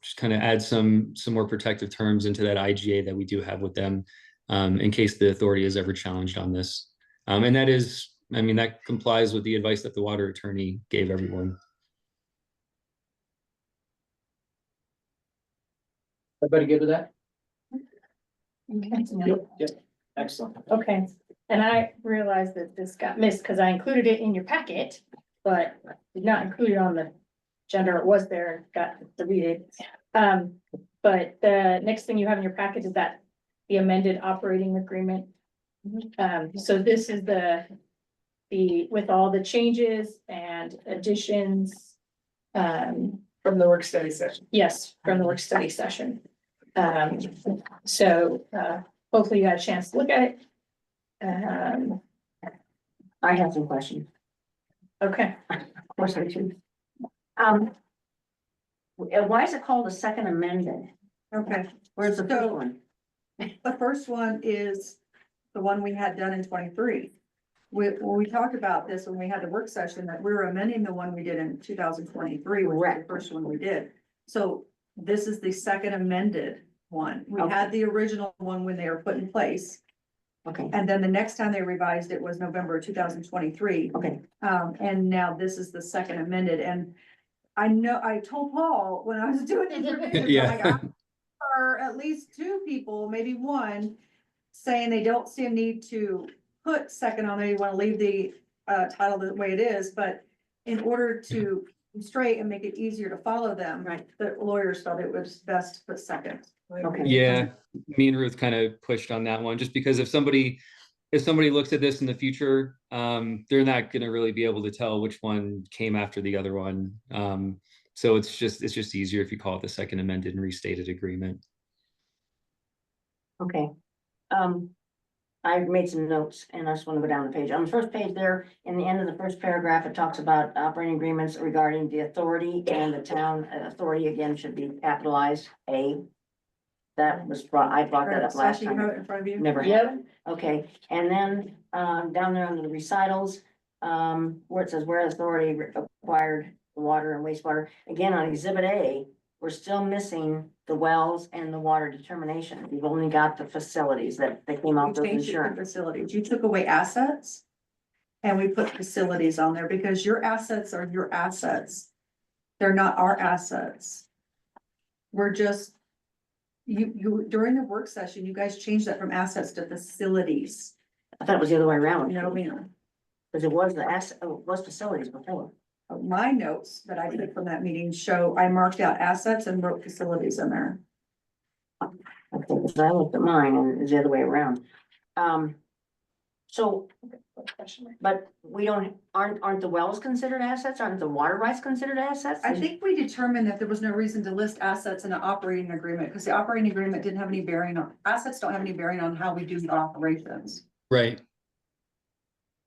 just kind of add some more protective terms into that IGA that we do have with them, in case the authority is ever challenged on this. And that is, I mean, that complies with the advice that the water attorney gave everyone. Everybody good with that? Okay. Yep, excellent. Okay, and I realized that this got missed because I included it in your packet, but did not include it on the agenda. It was there, got deleted. But the next thing you have in your packet is that the amended operating agreement. So this is the with all the changes and additions. From the work study session. Yes, from the work study session. So, hopefully you got a chance to look at it. I have some questions. Okay, Of course I do. Why is it called a second amended? Okay, Where's the first So- one? the first one is the one we had done in 23. When we talked about this, when we had the work session, that we were amending the one we did in 2023, which was the Correct. first one we did. So this is the second amended one. We Okay. had the original one when they were put in place. Okay, And then the next time they revised it was November 2023. okay, And now this is the second amended, and I know, I told Paul when I was doing these reviews, I'm like, Yeah. or at least two people, maybe one, saying they don't see a need to put second on there, you wanna leave the title the way it is, but in order to be straight and make it easier to follow them, right, the lawyers felt it was best to put second. okay. Yeah, me and Ruth kind of pushed on that one, just because if somebody looks at this in the future, they're not gonna really be able to tell which one came after the other one. So it's just easier if you call it the second amended and restated agreement. Okay. I've made some notes and I just want to go down the page. On the first page there, in the end of the first paragraph, it talks about operating agreements regarding the authority, and the town authority again should be capitalized A. That was I brought that up last Sasha, you have time. it in front of you? Never Yep. happened. Okay, and then, down there under the recitals, where it says where authority acquired water and wastewater, again, on exhibit A, we're still missing the wells and the water determination. We've only got the facilities that came We off those changed it to insurance. facilities. You took away assets. And we put facilities on there because your assets are your assets. They're not our assets. We're just. You, during the work session, you guys changed that from assets to facilities. I thought it was the other way around. No, ma'am. Because it was it was facilities before. My notes that I took from that meeting show, I marked out assets and wrote facilities in there. Okay, because I looked at mine and it's the other way around. So, but we aren't the wells considered assets? Aren't the water rights considered assets? I think we determined that there was no reason to list assets in an operating agreement because the operating agreement didn't have any bearing on, assets don't have any bearing on how we do the operations. Right.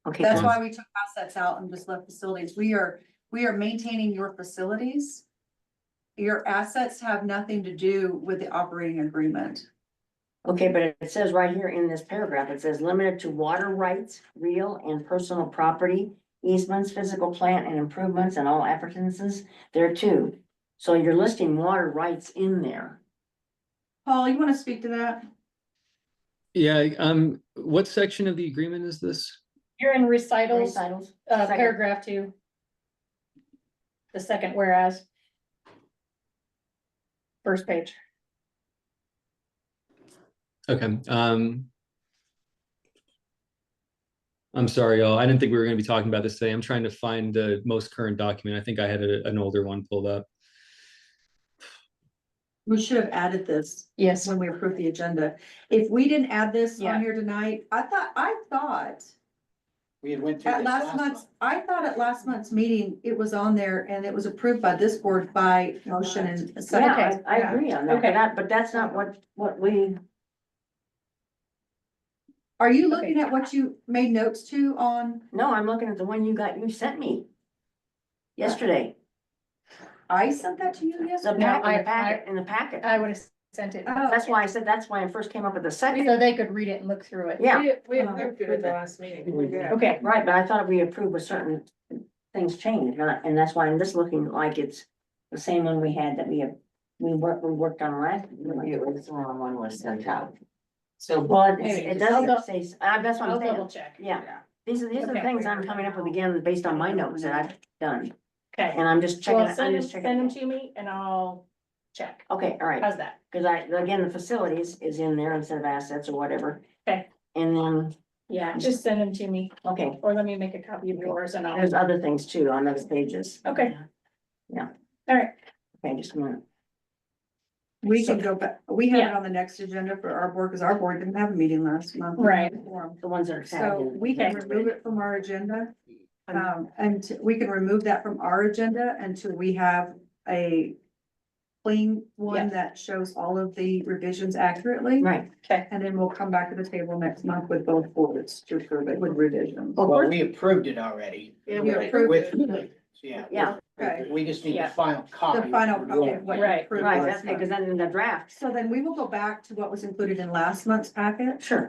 Okay, That's so- why we took assets out and just left facilities. We are maintaining your facilities. Your assets have nothing to do with the operating agreement. Okay, but it says right here in this paragraph, it says limited to water rights, real and personal property, easements, physical plant and improvements and all appurtenances there too. So you're listing water rights in there. Paul, you want to speak to that? Yeah, what section of the agreement is this? you're in recitals, Recitals. Second. paragraph 2. The second whereas. First page. Okay, I'm sorry, y'all. I didn't think we were gonna be talking about this today. I'm trying to find the most current document. I think I had an older one pulled up. We should have added this Yes. when we approved the agenda. If we didn't add this Yeah. on here tonight, I thought We had went through at this last month's, I thought at last month's meeting, it was on there and it was approved by this board by motion and a second. Yeah, I agree on that, Okay. but that's not what we, Are you looking at what you made notes to on, no, I'm looking at the one you sent me. Yesterday, I sent that to you the yesterday? packet, in the packet. I would have sent it. Oh, That's why I said, that's why I first came up with the second. So they could read it and look through it. Yeah, We approved it at the last meeting. Okay, right, but I thought we approved with certain things changed, and that's why I'm just looking like it's the same one we had that we worked on last. It was the wrong one was sent out. So, Well, Maybe it just- I'll doesn't say, that's what I'll I'm saying. double check. Yeah, these are the Okay. things I'm coming up with again based on my notes that I've done, Okay, and I'm just checking, well, I'm send just them checking. to me and I'll check. Okay, all right, How's that? because again, the facilities is in there instead of assets or whatever. Okay. And then, Yeah, just send them to me okay, or let me make a copy of yours and I'll, there's other things too on those pages. okay. Yeah. All right, Okay, just a minute. we can go back, we have it Yeah. on the next agenda for our board, because our board didn't have a meeting last month. Right. The ones that are tagged So in. we can remove it from our agenda. And we can remove that from our agenda until we have a clean one Yeah. that shows all of the revisions accurately. Right. Okay, And then we'll come back to the table next month with both boards to approve it with revisions. Well, we approved it already. Yeah, You we- approved With, it. yeah. Yeah. Okay. We just need the Yeah. final copy. The final copy of what you Right. approved Right, last okay, because month. then in the draft, So then we will go back to what was included in last month's packet sure,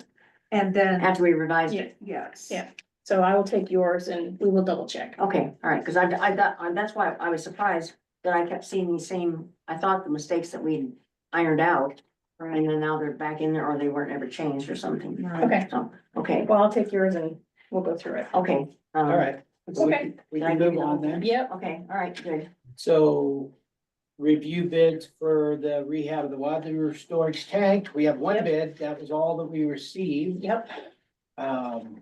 and then, after we revise yeah, it. yes. Yeah. So I will take yours and we will double check. Okay, all right, because that's why I was surprised that I kept seeing these same, I thought the mistakes that we ironed out. And then now they're back in there or they weren't ever changed or something. Right. Okay, So, okay, well, I'll take yours and we'll go through it. okay. All right. Okay. We Did I can give move you the on whole then. thing? Yep, Okay, all right, good. So review bids for the rehab of the water storage tank. We have one Yep. bid. That was all that we received. yep, Um,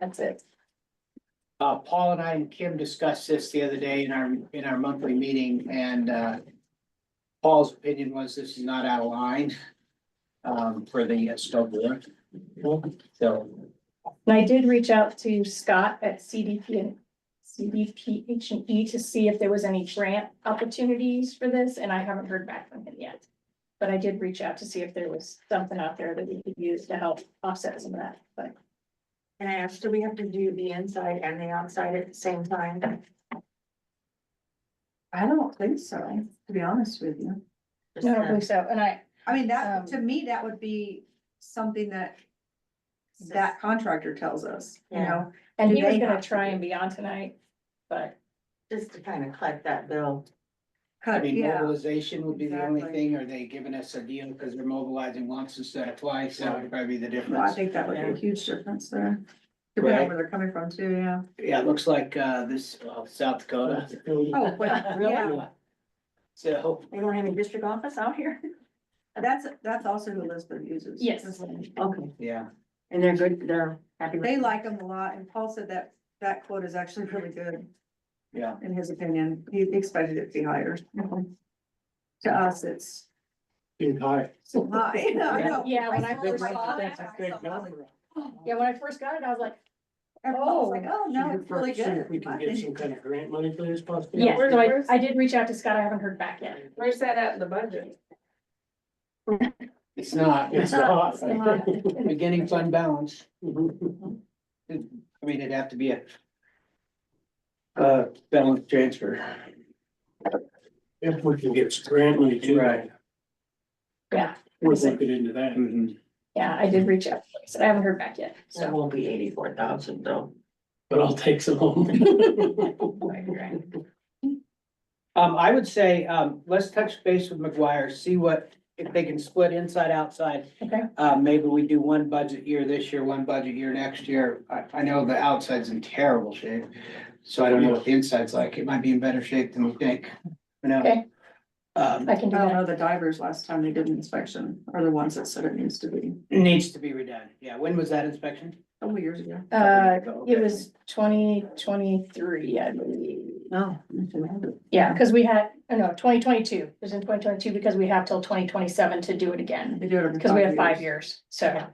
that's it. Paul and I and Kim discussed this the other day in our monthly meeting and, Paul's opinion was this is not out of line, for the stove work. So, And I did reach out to Scott at CDPH&E to see if there was any grant opportunities for this, and I haven't heard back from him yet. But I did reach out to see if there was something out there that we could use to help offset some of that, but. And I asked, do we have to do the inside and the outside at the same time? I don't think so, to be honest with you. Just, No, I don't believe so, and I mean, that, Um, to me, that would be something that that contractor tells us, you Yeah. know? and Do he was they gonna have to try do- and be on tonight, but Just to kind of collect that bill. I Cut, mean, yeah, mobilization would be the only Exactly. thing. Are they giving us a deal because they're mobilizing once instead of twice? That would probably be the no, I difference. think that would be a huge difference there. Depending Right. on where they're coming from too, yeah. Yeah, it looks like, this, South Dakota. Oh, well, yeah, So, They don't have any district office out here? that's also who Elizabeth uses. Yes. Okay, yeah, and they're good, they're happy. with They it? like them a lot, and Paul said that that quote is actually really good, yeah. in his opinion. He expected it to be higher. To us, it's High. so high. I know. Yeah, when I saw first it, saw I it, was Big like, number. yeah, when I first got it, I was like, and Paul was like, oh, no, Should it's really see if we good. can get some kind of grant money for this possibly. yeah, so I did reach out to Scott, I haven't heard back yet. Where's that at in the budget? It's not, It's not. It's not. beginning fund balance. Mhm. I mean, it'd have to be a balance transfer. If we can get some grant money too. Right. Yeah. We're looking into that. Mhm. Yeah, I did reach out, like I said, I haven't heard back yet, That so. won't be 84,000 though. But I'll take some home. I would say, let's touch base with McGuire, see what, if they can split inside, outside. Okay. Maybe we do one budget year this year, one budget year next year. I know the outside's in terrible shape. So I don't know what the inside's like. It might be in better shape than we think. You know? Okay. Um, I can do I don't that. know, the divers last time they did an inspection are the ones that said it needs to be, it needs to be redone. Yeah, when was that inspection? a couple years ago. It was 2023, I believe. No. Yeah, because we had, no, 2022, it was in 2022 because we have till 2027 to do it again, They do it every because we have 5 years, so.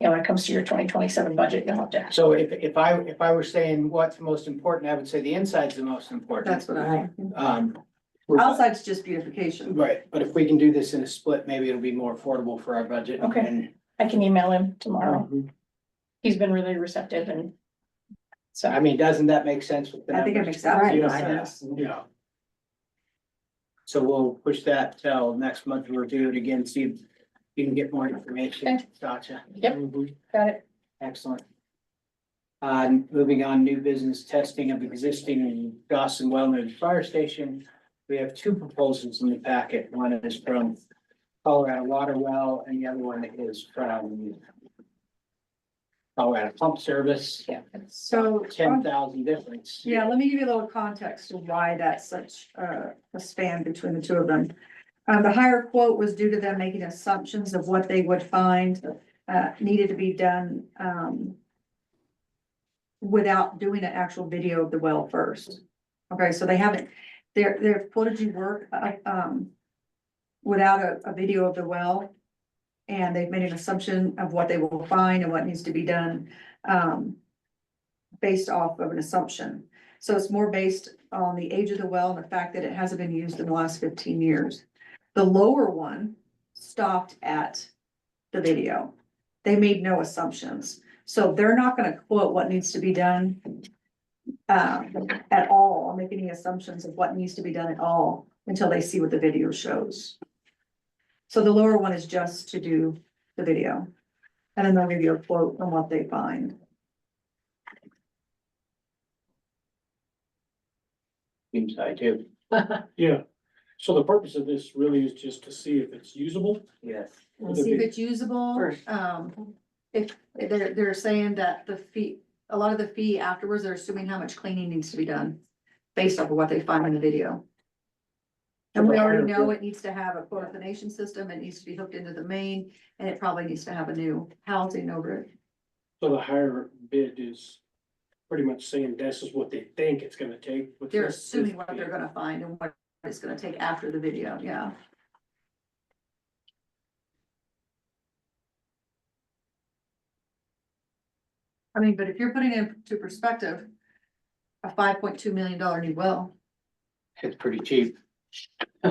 You know, when it comes to your 2027 budget, you'll have to. So if I were saying what's most important, I would say the inside's the most important. That's what I, Um, outside's just beautification. right, but if we can do this in a split, maybe it'll be more affordable for our budget. Okay. And, I can email him tomorrow. Mhm. He's been really receptive and. So, I mean, doesn't that make sense with the I think it numbers? makes absolute Yeah, sense. yeah. So we'll push that till next month, we'll do it again, see if you can get more information. Okay. Gotcha. Yep. got it. Excellent. Moving on, new business testing of existing Dawson Wellness Fire Station. We have two proposals in the packet. One is from Colorado Water Well and the other one is from Colorado Pump Service. Yeah. So. 10,000 difference. Yeah, let me give you a little context of why that's such a span between the two of them. The higher quote was due to them making assumptions of what they would find needed to be done without doing an actual video of the well first. Okay, so they haven't, they're quoted you work without a video of the well. And they've made an assumption of what they will find and what needs to be done based off of an assumption. So it's more based on the age of the well and the fact that it hasn't been used in the last 15 years. The lower one stopped at the video. They made no assumptions. So they're not gonna quote what needs to be done at all, or make any assumptions of what needs to be done at all until they see what the video shows. So the lower one is just to do the video. And then they'll give you a quote on what they find. Seems I do. Yeah, so the purpose of this really is just to see if it's usable. Yes. We'll see if it's usable, First. if they're saying that the fee, a lot of the fee afterwards, they're assuming how much cleaning needs to be done. Based off of what they find in the video. And we already know it needs to have a chlorination system, it needs to be hooked into the main, and it probably needs to have a new housing over it. So the higher bid is pretty much saying this is what they think it's gonna take. with They're this assuming what bid. they're gonna find and what it's gonna take after the video, yeah. I mean, but if you're putting it into perspective, a $5.2 million new well, It's pretty cheap.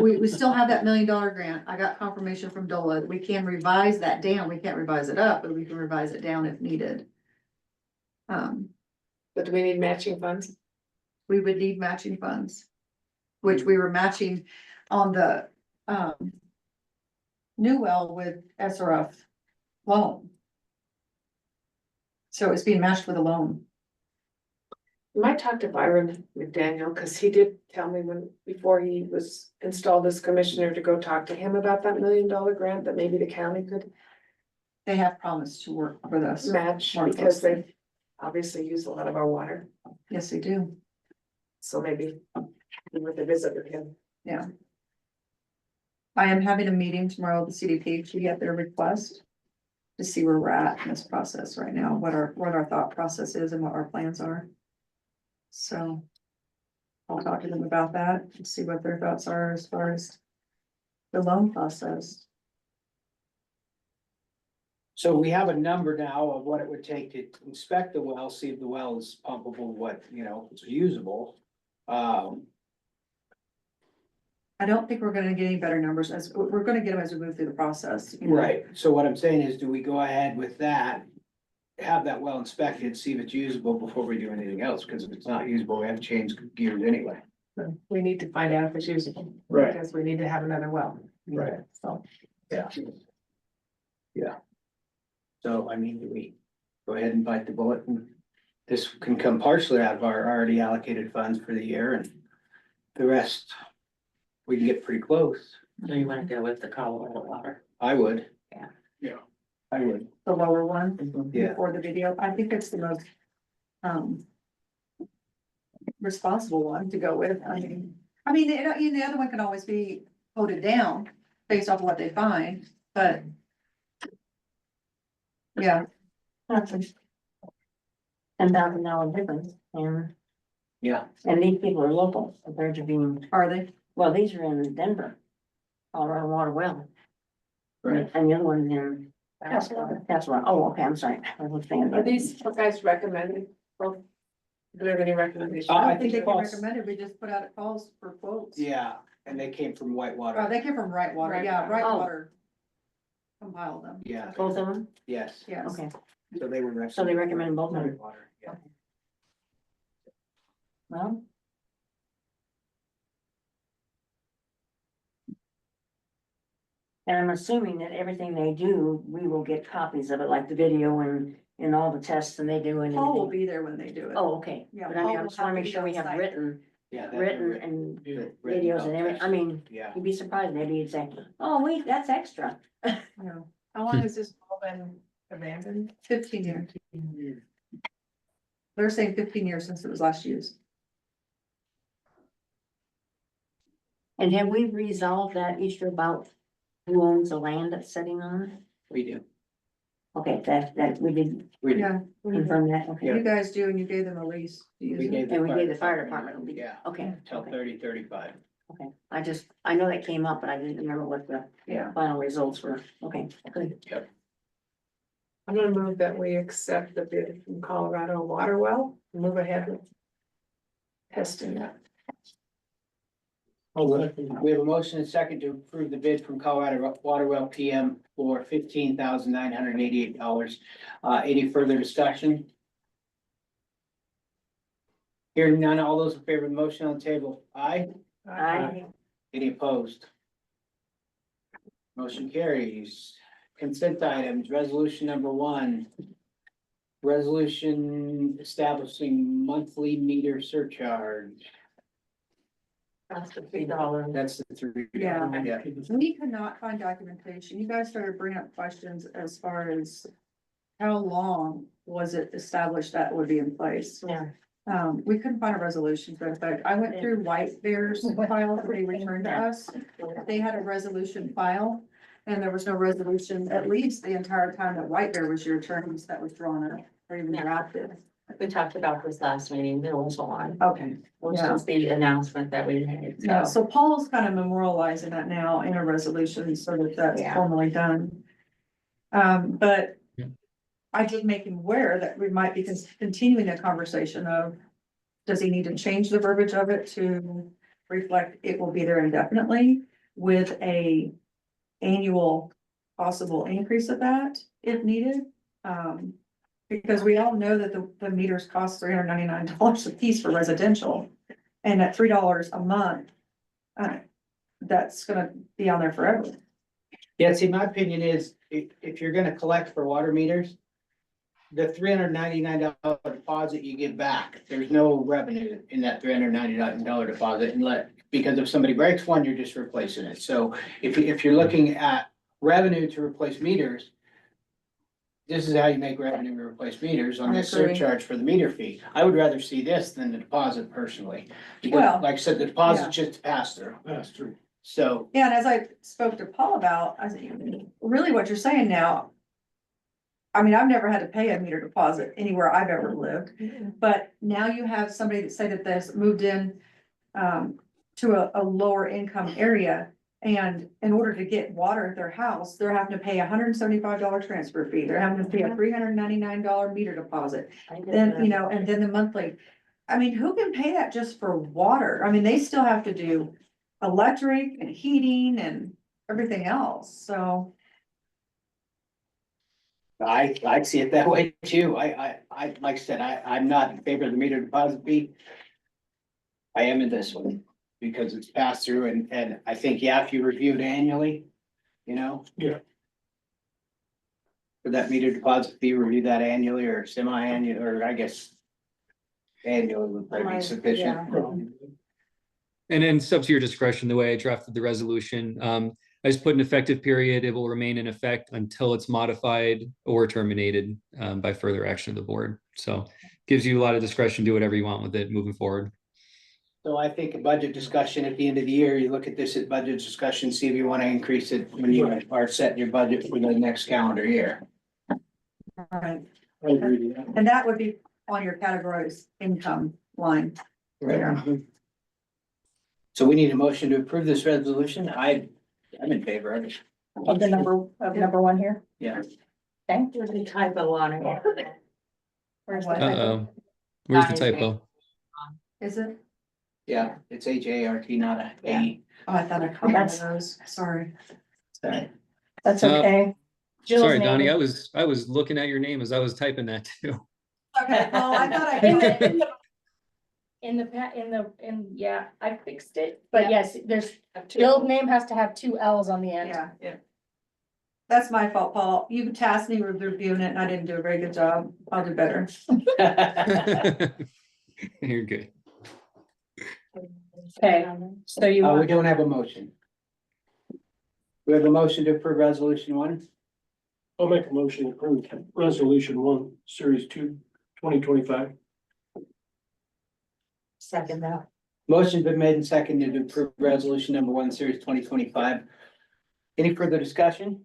we still have that $1 million grant. I got confirmation from DOLA. We can revise that down. We can't revise it up, but we can revise it down if needed. But do we need matching funds? We would need matching funds, which we were matching on the, new well with SRF loan. So it's being matched with a loan. You might talk to Byron McDaniel, because he did tell me before he was installed as commissioner, to go talk to him about that $1 million grant that maybe the county could They have promised to work with us. match, More because closely. they obviously use a lot of our water. Yes, they do. So maybe with a visit with him. Yeah. I am having a meeting tomorrow with the CDP to get their request. To see where we're at in this process right now, what our thought process is and what our plans are. So. I'll talk to them about that and see what their thoughts are as far as. The loan process. So we have a number now of what it would take to inspect the well, see if the well is pumpable, what, it's usable. I don't think we're gonna get any better numbers as, we're gonna get them as we move through the process. you know. Right, so what I'm saying is, do we go ahead with that? Have that well inspected, see if it's usable before we do anything else, because if it's not usable, we have to change gears anyway. We need to find out if it's usable. Right. Because we need to have another well. Right. So. Yeah. Yeah. So, I mean, do we go ahead and bite the bullet, and this can come partially out of our already allocated funds for the year, and the rest, we can get pretty close. So you wanna go with the Water? I would. Yeah. Yeah. I would, The lower one. yeah. Before the video, I think it's the most, responsible one to go with. The other one can always be voted down based off of what they find, but. Yeah, $10,000 difference, Yeah, and these people are local compared to being, are they? well, these are in Denver. Colorado Water Well, right. and the other one's in. Wastewater. Oh, okay, I'm sorry. I was thinking. Are these guys recommended? Both? Do we have any recommendations? I I think they think can calls- recommend it. We just put out calls for quotes. Yeah, and they came from Oh, Whitewater. they came from Brightwater, yeah, Brightwater. Brightwater. Compiled them, Yeah, Both of them? yes, yes. Okay, so they were. so they recommend both of them. Whitewater, yeah. Well. And I'm assuming that everything they do, we will get copies of it, like the video and all the tests and they do and Paul will everything. be there when they do it. Oh, okay, Yeah, but I mean, Paul I will just wanna have to make be sure we have on site. written Yeah. that written were and Yeah. written videos and everything, I mean, Yeah, you'd be surprised, maybe you'd say, oh, wait, that's extra. Yeah, How long has this well been abandoned? 15 years. They're saying 15 years since it was last used. And have we resolved that issue about who owns the land that's sitting on it? we do, Okay, that, we did we do. Yeah, confirm that, okay. you guys do, and you gave them a lease to use We it. gave And we gave the fire department a lease. Yeah, Okay, till okay, 30-35. okay, I know that came up, but I didn't remember what the Yeah. final results were, okay, good. I'm gonna move that we accept the bid from Colorado Water Well, move ahead with testing that. We have a motion and second to approve the bid from Colorado Water Well PM for $15,988. Any further discussion? Hearing none, all those in favor of the motion on the table, aye? I, Any opposed? Motion carries. Consent items, resolution number 1. Resolution establishing monthly meter surcharge. That's the $3. That's the 3. Yeah. Yeah. We could not find documentation. You guys started bringing up questions as far as how long was it established that would be in place? Yeah. We couldn't find a resolution to that effect. I went through White Bear's file that they returned to us. They had a resolution file and there was no resolution, at least the entire time that White Bear was your attorneys that was drawn up or even drafted. We talked about this last meeting, there was one, Okay. which Yeah. is the announcement that we made. Yeah, so Paul's kind of memorializing that now in a resolution so that that's Yeah. formally done. But Yeah. I did make him aware that we might be continuing a conversation of, does he need to change the verbiage of it to reflect it will be there indefinitely with a annual possible increase of that if needed? Because we all know that the meters cost $399 a piece for residential. And at $3 a month, that's gonna be on there forever. Yeah, see, my opinion is, if you're gonna collect for water meters, the $399 deposit you give back, there's no revenue in that $399 deposit because if somebody breaks one, you're just replacing it. So if you're looking at revenue to replace meters, this is how you make revenue to replace meters on I this agree. surcharge for the meter fee. I would rather see this than the deposit personally. Because Well, like I said, the deposit's just a pass through. That's true. So, Yeah, and as I spoke to Paul about, I said, really what you're saying now. I mean, I've never had to pay a meter deposit anywhere I've ever lived, but now you have somebody that said that this moved in. To a lower income area. And in order to get water at their house, they're having to pay $175 transfer fee. They're having to pay a $399 meter deposit. Then, you know, and then the monthly. I mean, who can pay that just for water? I mean, they still have to do electric and heating and everything else, so. I see it that way too. I like I said, I'm not in favor of the meter deposit fee. I am in this one because it's passed through and I think, yeah, if you review it annually, you know. Yeah. For that meter deposit fee, review that annually or semi-annual, or I guess annually would probably be sufficient. And then it's up to your discretion, the way I drafted the resolution. I just put an effective period. It will remain in effect until it's modified or terminated by further action of the board. So gives you a lot of discretion, do whatever you want with it moving forward. So I think a budget discussion at the end of the year, you look at this at budget discussion, see if you want to increase it when you are setting your budget for the next calendar year. Right, I agree with that. and that would be on your categories income line. Yeah. So we need a motion to approve this resolution. I'm in favor of it. Of the number 1 here. Yeah. Okay. There's a typo on it. Where's what? Where's the typo? Is it? Yeah, it's HART, not a A. Oh, I thought I caught one of those, sorry. Sorry. That's okay. Jill's Sorry, name- Donnie, I was looking at your name as I was typing that too. Okay, well, I thought I In caught the, it. yeah, I fixed it, but yes, there's, Jill's name has to have 2 L's on the end. Yeah. That's my fault, Paul. You tasked me with reviewing it and I didn't do a very good job. I'll do better. You're good. Okay, so you We want, don't have a motion. We have a motion to approve resolution 1. I'll make a motion to approve resolution 1, series 2, 2025. Second that. Motion's been made and seconded to approve resolution number 1, series 2025. Any further discussion?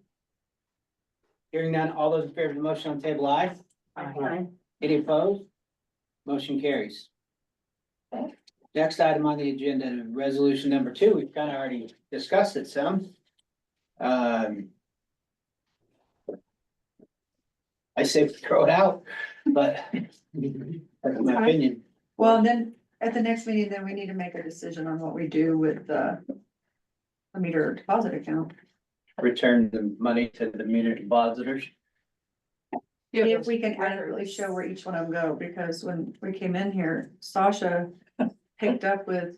Hearing none, all those in favor of the motion on the table, aye. Any opposed? Motion carries. Okay. Next item on the agenda, resolution number 2, we've kind of already discussed it some. I say throw it out, but that's my opinion. Well, and then at the next meeting, then we need to make a decision on what we do with the meter deposit account. Return the money to the meter depositors. If we can accurately show where each one of them go, because when we came in here, Sasha picked up with.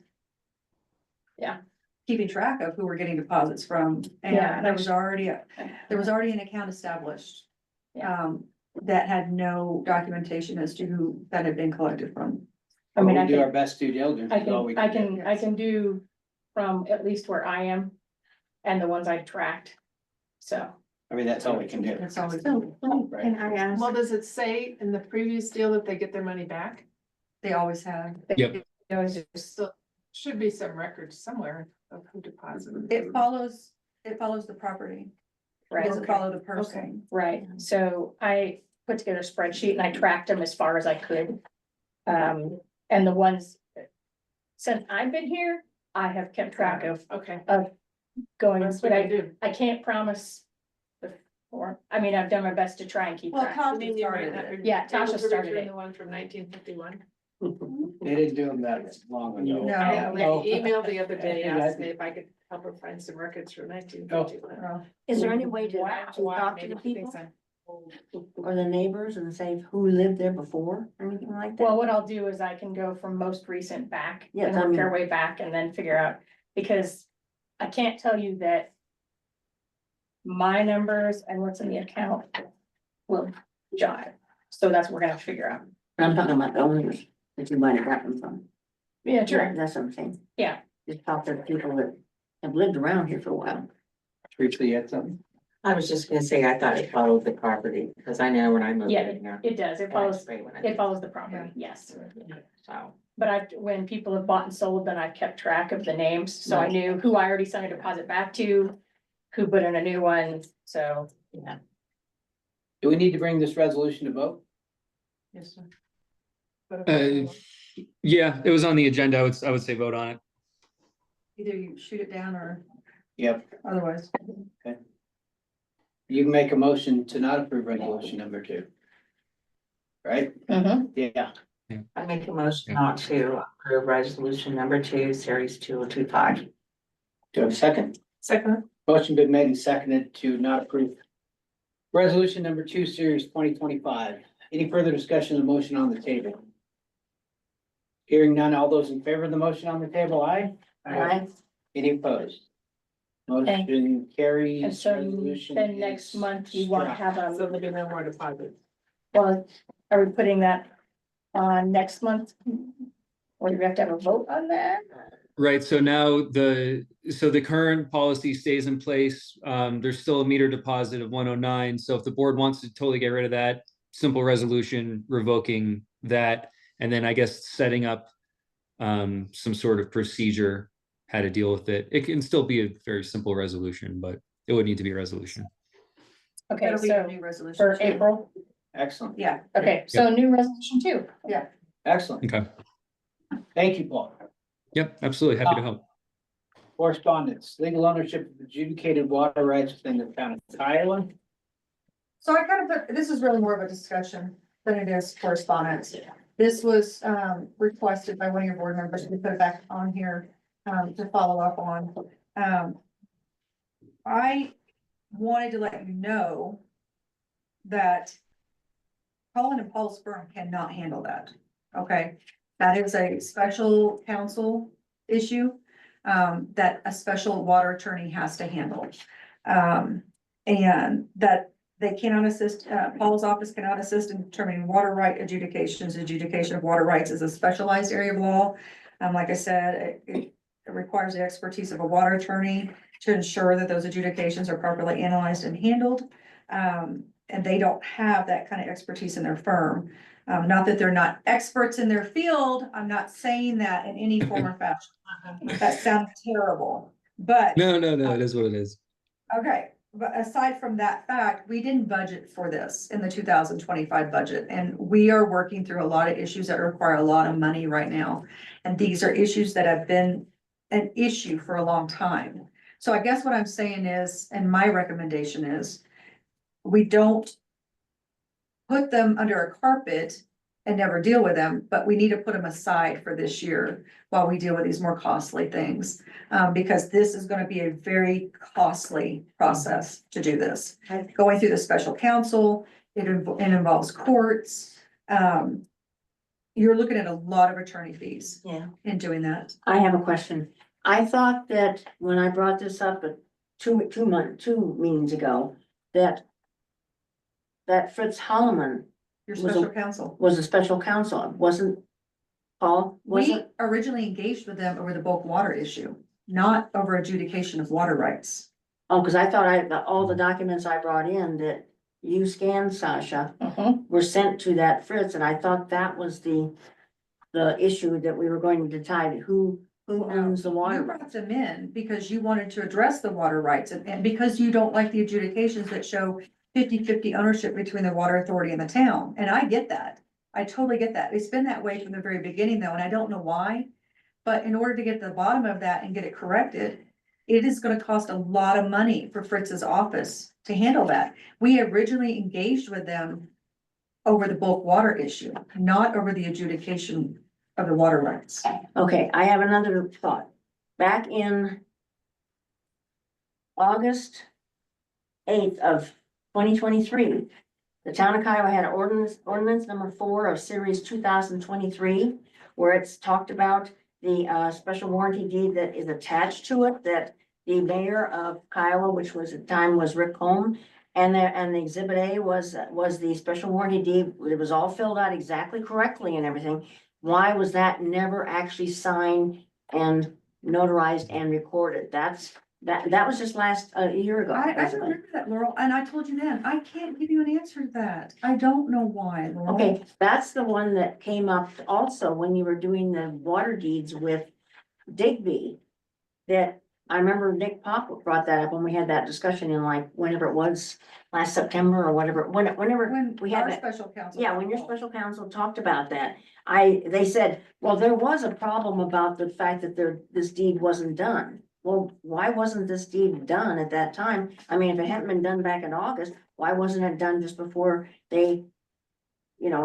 Yeah. Keeping track of who we're getting deposits from, Yeah, and there was already an account established. That had no documentation as to who that had been collected from. I mean, We I do our can, best due diligence. is all we do. I can do from at least where I am and the ones I tracked. So, I mean, that's all we can do. That's all we So, do. can I ask? Well, does it say in the previous deal that they get their money back? They always have. Yep. it was just, So should be some records somewhere of who deposited. It follows the property. It right, doesn't follow the person. right. So I put together a spreadsheet and I tracked them as far as I could. And the ones, since I've been here, I have kept track of Okay. going, That's but what I do. I can't promise. I mean, I've done my best to try and keep Well, track. Tasha started it. Yeah, Tasha started it. The one from 1951. They didn't do them that long ago. No. I had No. an email the other day, Yeah, I asked me think- if I could help her find some records from 1951. Oh. Is there any way to Wow, talk to maybe the she people thinks I'm old. or the neighbors and say who lived there before or anything like that? Well, what I'll do is I can go from most recent back Yes, and I work our mean- way back and then figure out, because I can't tell you that my numbers and what's in the account will jive. So that's what we're gonna have to figure out. I'm talking about the owners that you might have gotten from. Yeah, sure. That's what I'm saying. Yeah. Just talk to the people that have lived around here for a while. Briefly, you had something? I was just gonna say, I thought it followed the property, because I know when I moved Yeah, in here. It does. It follows, it follows the property, yes. So, But when people have bought and sold, then I've kept track of the names, so I knew who I already sent a deposit back to, who put in a new one, so. yeah. Do we need to bring this resolution to vote? Yes, sir. Yeah, it was on the agenda. I would say vote on it. Either you shoot it down or Yep. otherwise. You can make a motion to not approve resolution number 2. Right? Yeah. I make a motion not to approve resolution number 2, series 2025. Do you have a second? Second, Motion been made and seconded to not approve. Resolution number 2, series 2025. Any further discussion of the motion on the table? Hearing none, all those in favor of the motion on the table, aye? Right? Any opposed? Motion carries. And so Resolution then is next month you want to struck. have so there'll be no more deposits. well, are we putting that on next month? Or do we have to have a vote on that? Right, so now the current policy stays in place. There's still a meter deposit of 109. So if the board wants to totally get rid of that, simple resolution revoking that, and then I guess setting up some sort of procedure how to deal with it. It can still be a very simple resolution, but it would need to be a resolution. Okay, That'll be a so new resolution. for too. April, Excellent, Yeah, okay, so new resolution 2. excellent. Okay. Thank you, Paul. Yep, absolutely. Happy to help. Correspondence, legal ownership of adjudicated water rights within the town of Kiowa. so I kind of put, this is really more of a discussion than it is correspondence. This was requested by one of your board members, we put it back on here to follow up on. I wanted to let you know that Colin and Paul's firm cannot handle that, okay? That is a special counsel issue that a special water attorney has to handle. And that they cannot assist, Paul's office cannot assist in determining water right adjudications. Adjudication of water rights is a specialized area of law. Like I said, it requires the expertise of a water attorney to ensure that those adjudications are properly analyzed and handled. And they don't have that kind of expertise in their firm. Not that they're not experts in their field. I'm not saying that in any form or fashion. That sounds terrible, but. No, it is what it is. Okay, but aside from that fact, we didn't budget for this in the 2025 budget, and we are working through a lot of issues that require a lot of money right now. And these are issues that have been an issue for a long time. So I guess what I'm saying is, and my recommendation is, we don't put them under a carpet and never deal with them, but we need to put them aside for this year while we deal with these more costly things. Because this is gonna be a very costly process to do this. Going through the special counsel, it involves courts. You're looking at a lot of attorney fees Yeah. in doing that. I have a question. I thought that when I brought this up at two meetings ago, that Fritz Holloman Your Was a- special counsel. was a special counsel, wasn't Paul, We wasn't? originally engaged with them over the bulk water issue, not over adjudication of water rights. Oh, because I thought all the documents I brought in that you scanned, Sasha, were sent to that Fritz, and I thought that was the issue that we were going to decide who owns the You water. brought them in because you wanted to address the water rights and because you don't like the adjudications that show 50-50 ownership between the water authority and the town. And I get that. I totally get that. It's been that way from the very beginning though, and I don't know why. But in order to get to the bottom of that and get it corrected, it is gonna cost a lot of money for Fritz's office to handle that. We originally engaged with them over the bulk water issue, not over the adjudication of the water rights. Okay, I have another thought. Back in August 8th of 2023, the town of Kiowa had ordinance number 4 of series 2023, where it's talked about the special warranty deed that is attached to it, that the mayor of Kiowa, which was at the time was Rick Holm, and the exhibit A was the special warranty deed. It was all filled out exactly correctly and everything. Why was that never actually signed and notarized and recorded? That was just a year ago. I basically. remember that, Laurel, and I told you then, I can't give you an answer to that. I don't know why, Laurel. Okay, that's the one that came up also when you were doing the water deeds with Digby. That I remember Nick Pop brought that up when we had that discussion in like whenever it was, last September or whatever, whenever When we had our that. special counsel. Yeah, when your special counsel talked about that, they said, well, there was a problem about the fact that this deed wasn't done. Well, why wasn't this deed done at that time? I mean, if it hadn't been done back in August, why wasn't it done just before they,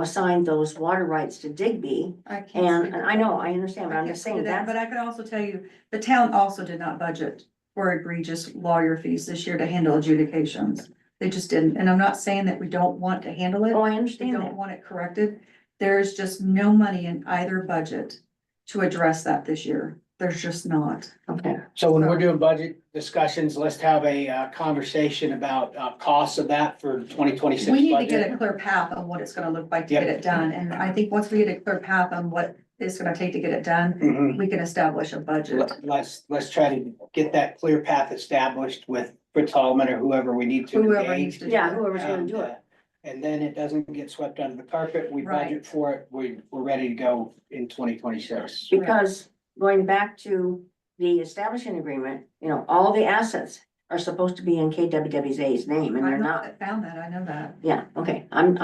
assigned those water rights to Digby? I can't. And speak to I that. know, I understand, but I I'm can't just speak to saying that, that. but I could also tell you, the town also did not budget for egregious lawyer fees this year to handle adjudications. They just didn't, and I'm not saying that we don't want to handle it. Oh, I We understand don't that. want it corrected. There's just no money in either budget to address that this year. There's just not. Okay. So when we're doing budget discussions, let's have a conversation about costs of that for 2026 We need to budget. get a clear path on what it's gonna look like to Yep. get it done, and I think once we get a clear path on what it's gonna take to get it done, Mhm. we can establish a budget. Let's try to get that clear path established with Fritz Holloman or whoever we need to Whoever needs engage. to do Yeah, it. whoever's gonna And, do it. and then it doesn't get swept under the carpet. We Right. budget for it. We're ready to go in 2026. Because going back to the establishing agreement, all the assets are supposed to be in KWWA's name and they're I'm not. not found that, I know that. Yeah, okay, I'm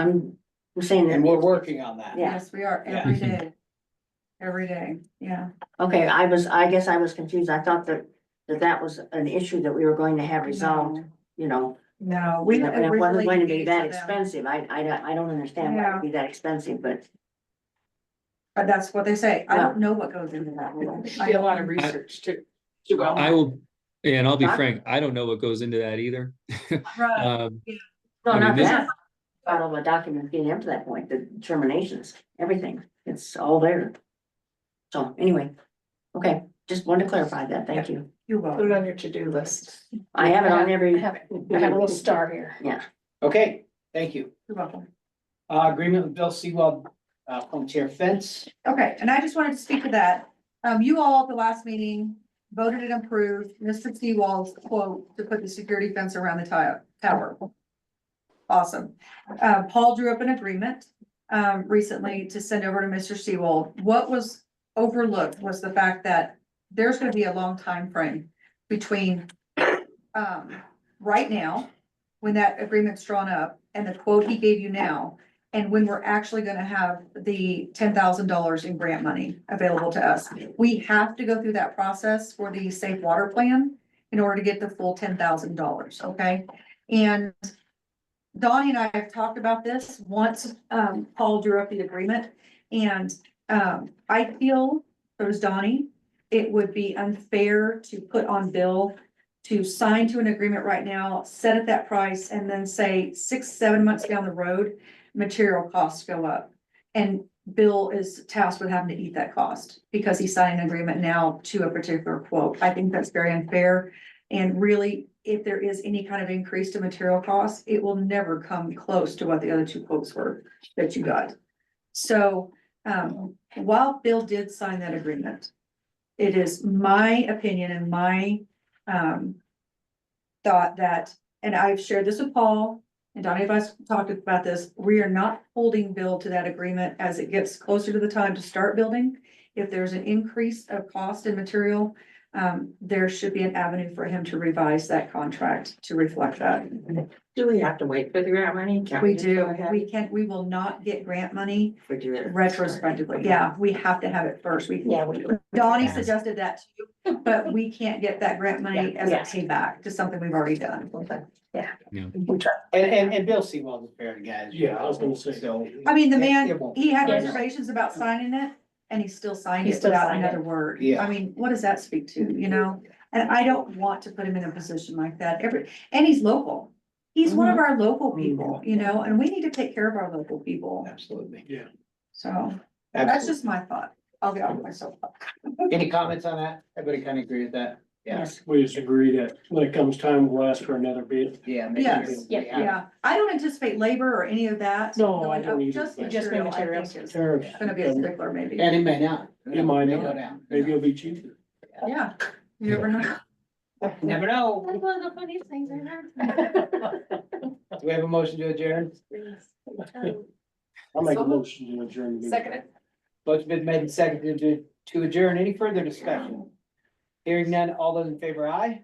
saying And that, we're working on that. Yeah. Yes, we are Yeah. every day. Every day, yeah. okay, I guess I was confused. I thought that was an issue that we were going to have resolved, No, and we it wasn't originally going to be engaged that with them. expensive. I don't understand why it'd be that expensive, but But that's what they say. I don't know what goes into that. Should be a lot of research too. I will, and I'll be Doc? frank, I don't know what goes into that either. Right. no, I mean, not this- that. All of the documents getting up to that point, the determinations, everything, it's all there. So anyway, okay, just wanted to clarify that. Thank you. You're Put it welcome. on your to-do list. I have it on I every. have it. I have a little star here. Yeah, Okay, thank you. You're welcome. Agreement with Bill Sewell, home tier fence. Okay, and I just wanted to speak to that. You all at the last meeting voted and approved Mr. Seawall's quote to put the security fence around the tower. Awesome. Paul drew up an agreement, recently to send over to Mr. Sewall. What was overlooked was the fact that there's gonna be a long time frame between, right now, when that agreement's drawn up, and the quote he gave you now, and when we're actually gonna have the $10,000 in grant money available to us. We have to go through that process for the safe water plan in order to get the full $10,000, okay? And Donnie and I have talked about this once, Paul drew up the agreement. And, I feel, so does Donnie, it would be unfair to put on Bill to sign to an agreement right now, set at that price, and then say 6, 7 months down the road, material costs go up. And Bill is tasked with having to eat that cost because he's signing an agreement now to a particular quote. I think that's very unfair. And really, if there is any kind of increase to material costs, it will never come close to what the other two quotes were that you got. So, while Bill did sign that agreement, it is my opinion and my, thought that, and I've shared this with Paul, and Donnie and I talked about this, we are not holding Bill to that agreement as it gets closer to the time to start building. If there's an increase of cost and material, there should be an avenue for him to revise that contract to reflect that. Do we have to wait for the grant money? Can't We just go do, ahead? we will not get grant money We do it. retrospectively. Yeah, we have to have it first. Donnie suggested that too, but we can't get that grant money as a Yes. payback to something we've already done. And Bill Sewell's a fair guy. Yeah, I was gonna say. So. I mean, the it man, won't- he had Yes. reservations about signing it and he still signed He it still without signed another word. Yeah. I mean, what does that speak to, you know? And I don't want to put him in a position like that. And he's local. He's one of our local people, you know, and we need to take care of our local people. Absolutely. Yeah. So that's Absolutely. just my thought. I'll get off myself. Any comments on that? Everybody kind of agree with that? Yeah. Yes. We just agree that when it comes time, we'll ask for another bid. Yeah. make Yes. sure we have- Yeah, I don't anticipate labor or any of that. No, I don't either. Just Just the material, I materials. think is Tariffs. gonna be a stickler maybe. And it may not. It might May not. go down. Maybe it'll be cheaper. Yeah, you never know. Never know. That's one of the funniest things I heard. Do we have a motion to adjourn? I'll make a motion to adjourn. the meeting. Second it. Motion been made and seconded to adjourn. Any further discussion? Hearing none, all those in favor, aye?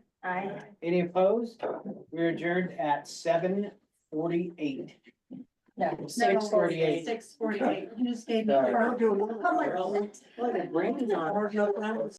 Any opposed? We're adjourned at 7:48. No, 6:48. 6:48. You just gave me. Sorry. I'm like, Well, the brain's on.